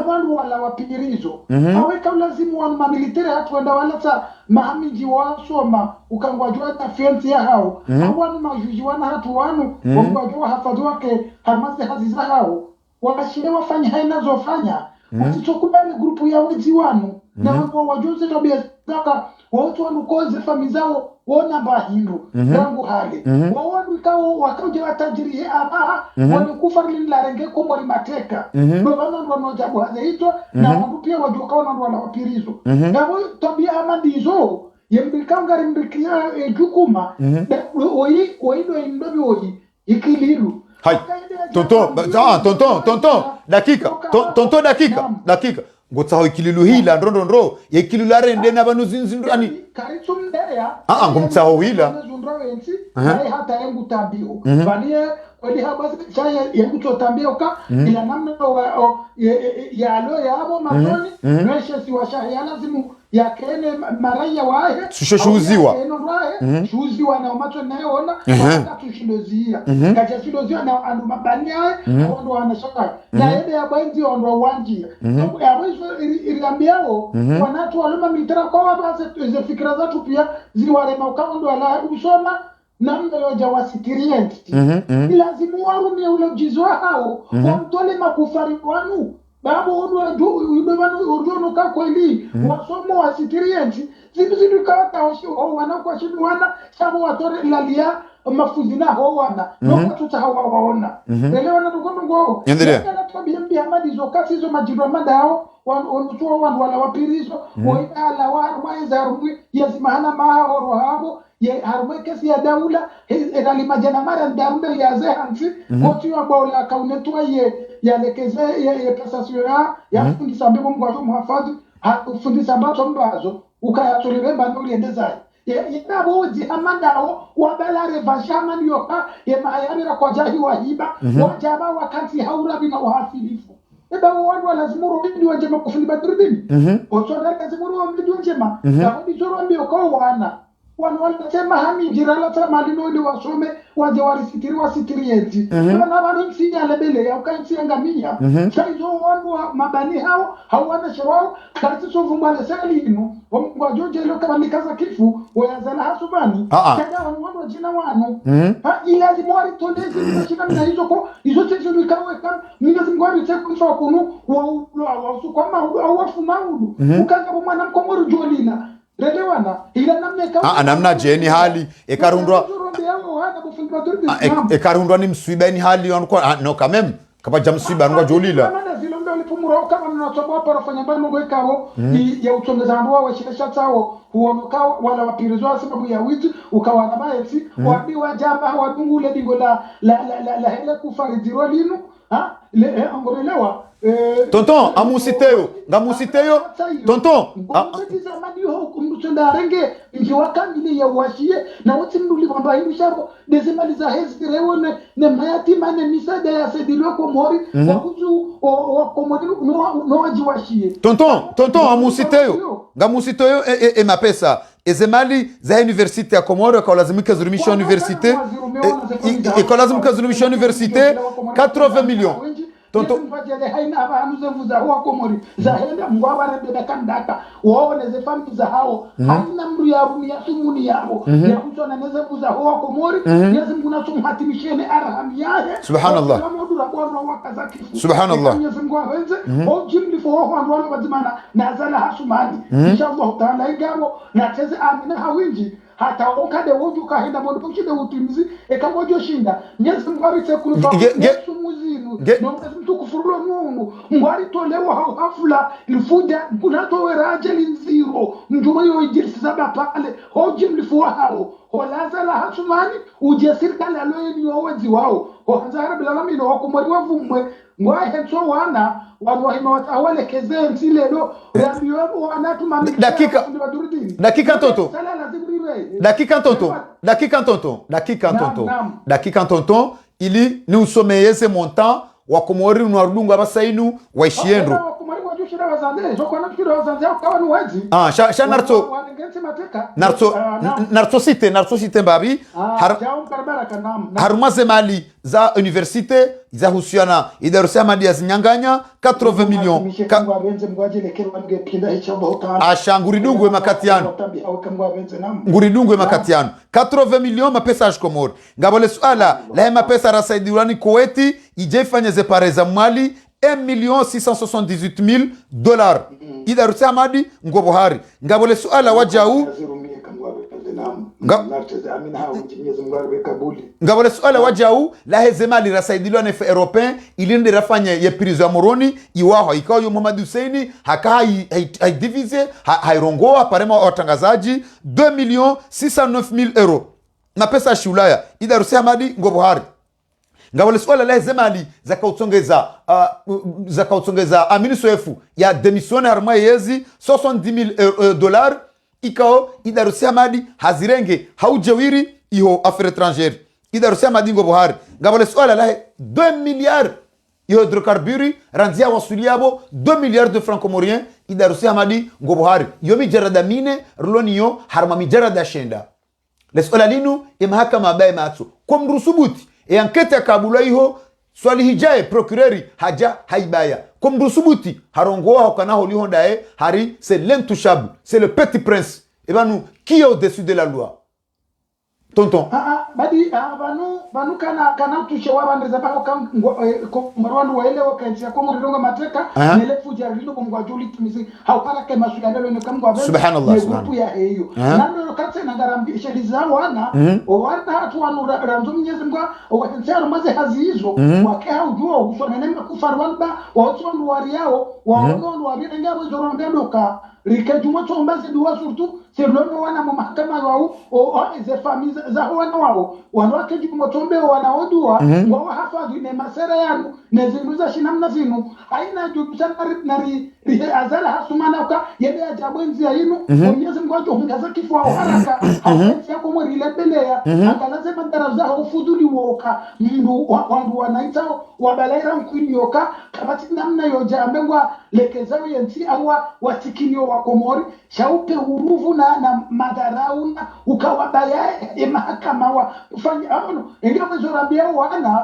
wanu wala wapigirizo aweka lazimu wanu mamiliteri hatu wenda wala sa mahamiji wasoma ukangwajua na fiansi ya hao wanu majuji wana hatu wanu wakangwajua hafadhi wake harmazi haziza hao wakashire wafanya haina zofanya wasichokubali grupu ya wezi wanu na wajuzi tabia zaka watu wanu koze famizao wona bahindu rangu hali wawadu ikawo wakauje watajiri abaha walikufa la renge komori mateka bwana ndo wanojabu hazeito na watu pia wajuka wana ndo wanawapirizo na tabia amadizo yembikanga mbikia jukuma oido indobi oyi ikililu hai tonton dakika ngotsa ho ikililu hila ndondondro ye ikililu arende na banu zinzindu ani karitsumdeya ngomtsa ho hila zundrawensi naye hata yangu tabio banie kweli haba chaya yangu totambio ka ila namna ya alo yabo matoni neshe si washaya lazimu yakene maraya wae shuziwa shuziwa na macho nayoona akatushinozia kaja shilozia na andu mabani yae ndo anashoka na yede ya banzi ndo wanji yawezo iliambiao wanatu waloma mitara kwa wabase ze fikra zatu pia ziwarema ukawa ndo ala usoma namna yoja wasikirienti lazimu warumie ule ujizo hao wamtole makufari wanu babu urduno ka kweli wasomo wasitirienti zidu kawaka wana shinu wana shabu watore lalia mafuzina ho wana no tuta hawa waona elewa na ndugu ngo na tabia mbia madi zo kasi zo majiro madao wanutwa wandu wala wapirizo ala waeza rubi yazimahana mahoro habo ye harwe kesi ya daula egali majana mara ndarume ya zehansi koti wa bola kaunetwa ye yalekeze ye pesasyo ya fundisa mbego mgwazo muhafadhi fundisa mbazo mbazo ukayatolere mbano liendezai yabo jihamandao wabala revashama niyoka ye mayamira kwa jahi wahiba wajaba wakansi haura bina uhafilifu eba wandu lazimuru bindi wanjema kufuli badrudini osonda lazimuru bindi wanjema na bidoro mbio kwa wana wanasema hami jirala sama linodi wasome waje walisitiri wasitirienti na bado msinya lebele ya ukansi ngamia saizo wandu mabani hao hawana shawao kasi so vumbale salinu wa joje lo kama nikaza kifu wayazala hasubani kada wandu jina wanu ilazi mwari tondezi mashina na hizo tezo likawe kama nikazi mwari teko kwa kunu wa usukoma au wafu maudu ukanga mwana mkomoro jolina Relewana ila namna jeni hali ekarundwa ni mswiba ni hali onko no kamem kapa jamswiba ngwa jolila kama zilombe ulipumura kama ninachoboa para fanya mbano ngwekao ya utongeza ndoa wa shirika chao huonoka wala wapirizwa sababu ya wizi ukawa na maesi wapi wajamba wadungule dingo la hele kufaridiro linu angorelewa tonton amusiteyo ngamusiteyo tonton renge njiwakambili ya washie na wote mduli kwamba hivi shabo desemaliza hezkirewo ne mayatima ne misada ya sedilwa kwa mori wakuzu wa komodi no wajiwashie tonton amusiteyo ngamusiteyo mapesa ezemali za universite ya Komoro kwa lazimika zurumisha universite kwa lazimika zurumisha universite 80 millions tonto haina abanuze vuza huwa komori zahenda mgwabara beda kandaka waone ze family za hao haina mru ya rumi ya sumuni yao ya kutona neze vuza huwa komori yazi mguna sumhatimishene arham yahe subhanallah subhanallah yazi mgwa wenze o jimli fo ho andwala bazimana nazala hasumani inshallah taala igaro na teze amina hawinji hata okade woju kahenda mondo pokide utimizi ekamojo shinda nyezi mgwaritse kulufa yesu muzinu mtu kufurula mungu mwari tolewa hafula lifuja kunato weraje linziro njuma yo ijirisi zaba pale hoji mlifuwa hao holaza la hasumani ujasirika la loye ni wawezi wao hohanzara bila lamino wakumwari wavumwe ngwa henso wana wanwahima watawale keze nsilelo rambiyo wana tumami dakika tonton ili ni usomeyeze montant wa komori unarudunga basainu waishiendro narto site babi harumaze mali za universite za husiana idarusia mali ya zinyanganya 80 millions nguridungwe makatiano 80 millions mapesa ashkomori ngabole suala la mapesa rasaidiwani Kuwaiti ijefanye zepareza mwali $1,678,000 idarusia madi ngobohari ngabole suala wajau ngabole suala wajau la hezemali rasaidilwa nefe européen ilinde rafanya ye prison ya moroni iwaho ikawa yo Mohamed Hussein haka haidivise hairongoa parema watangazaji 2,609,000 euros na pesa shulaya idarusia madi ngobohari ngabole suala la hezemali zakautsongeza aminisoefu ya demisione harma yezi $70,000 ikao idarusia madi hazirenge haujawiri iho affaires étrangères idarusia madi ngo bohari ngabole swala la 2 milliards iho hydrocarbures ranzia wasuliabo 2 milliards de francs comoriens idarusia madi ngo bohari yomi jarada mine roloniyo harma mijarada shenda le swala linu imahakama bae matso kwa mrusubuti enquête ya kabula iho swali hijaye procureur haja haibaya comme Brusubuti harongoa hokana holi hondae hari c'est l'intouchable c'est le petit prince et ben nous qui est au-dessus de la loi tonton badi vanu kana tushe wabandeza pako ko marwandu waele wakantia ko murilonga mateka nele fuja rilo ko mwa juli timisi haukala ke masuala lelo kam kwa subhanallah subhanallah ya hiyo nando katse nangarambi sheliza wana wana hatu wanu ramzo mnyezi mwa wakantia maze hazizo wake haujua usona nema kufarwanda waotso wari yao waono wabira ngabo zorondedoka rikajuma chombazi duwa surtout c'est l'homme wana mu mahakama wao o ze famille za wana wao wanawake jumo tombe wanaodua wao hafadhi ne masera yanu ne zinuza shinamna zinu haina jubisha nari azala hasumana ka yede ajabwenzi ya inu Mwenyezi Mungu ajongaza kifua haraka hapenzi yako mweri lebelea angalaze madara za ufuduli woka mndu wandu wanaita wabalaira mkwinyoka kabati namna yoja ambengwa lekezao yenti awa watikinyo wa komori shaupe uruvu na madarau na ukawabaya mahakama wa ufanya amono ingia mzorambia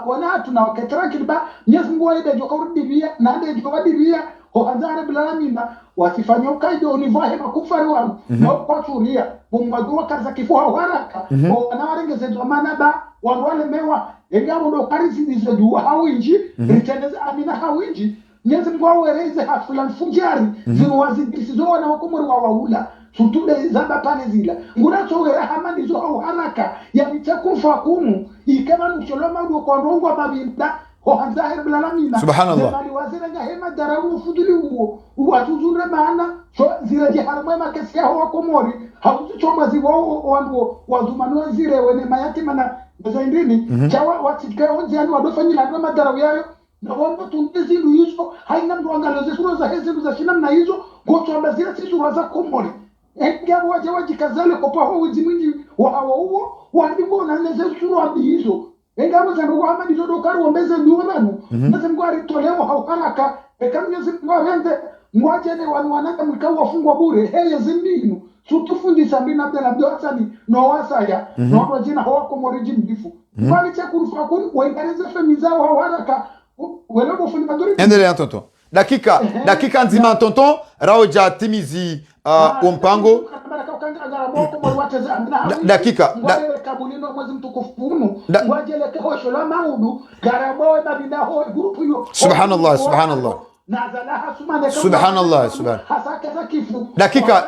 wana tunawaketera kiliba Mwenyezi Mungu aide joka urudibia na ade joka wadibia hohanzara bilalamina wasifanya ukaido univahe makufari wanu na kwa suria bumwadua kaza kifua haraka wanawarengeze zamana ba wanwale mewa ingia ndo karisi dizedu hawinji riteneza amina hawinji Mwenyezi Mungu awereze hafula fujari zino wazidisizo wana wakomori wa waula sutude zaba pale zila nguracho rahama ndizo au haraka ya mitakufa kumu ikema nucholoma ndo kwa ndongwa babinda hohanzahir bilalamina subhanallah bali wazira ngahema darawu fuduli uwo watuzure maana so zile jiharama makesi yao wakomori hauzichoma ziwo wandu wazumanwa zire wene mayatima na zaindini chawa watika onjani wadofanyila ndo madarawu yayo na wambo tungezi luizo haina mdu angaloze suru za hezi za shinam na hizo goto ambazira si suru za komori ngabo waje wajikazale kwa paho wizimwingi wa hawa uwo wandingo na leze suru abi hizo ngabo za ndugu hama nizo dokaru wambeze duwanu nase mgwari tolewa haukaraka Mwenyezi Mungu awende mwajene wanwanaka mkao wafungwa bure heye zindinu sutufundisa mbina Abdel Hassani no wasaya no wajina hawako moriji mbifu kwani cha kurufa kuni waingereze femizao hawaraka welepo fundi maduri endelea tonton dakika nzima tonton raoja timizi umpango dakika kabulino mwezi mtukufu wajele kehosho la maudu garaboe mabinda ho grupu yo subhanallah nazala hasumane subhanallah hasaka za kifu dakika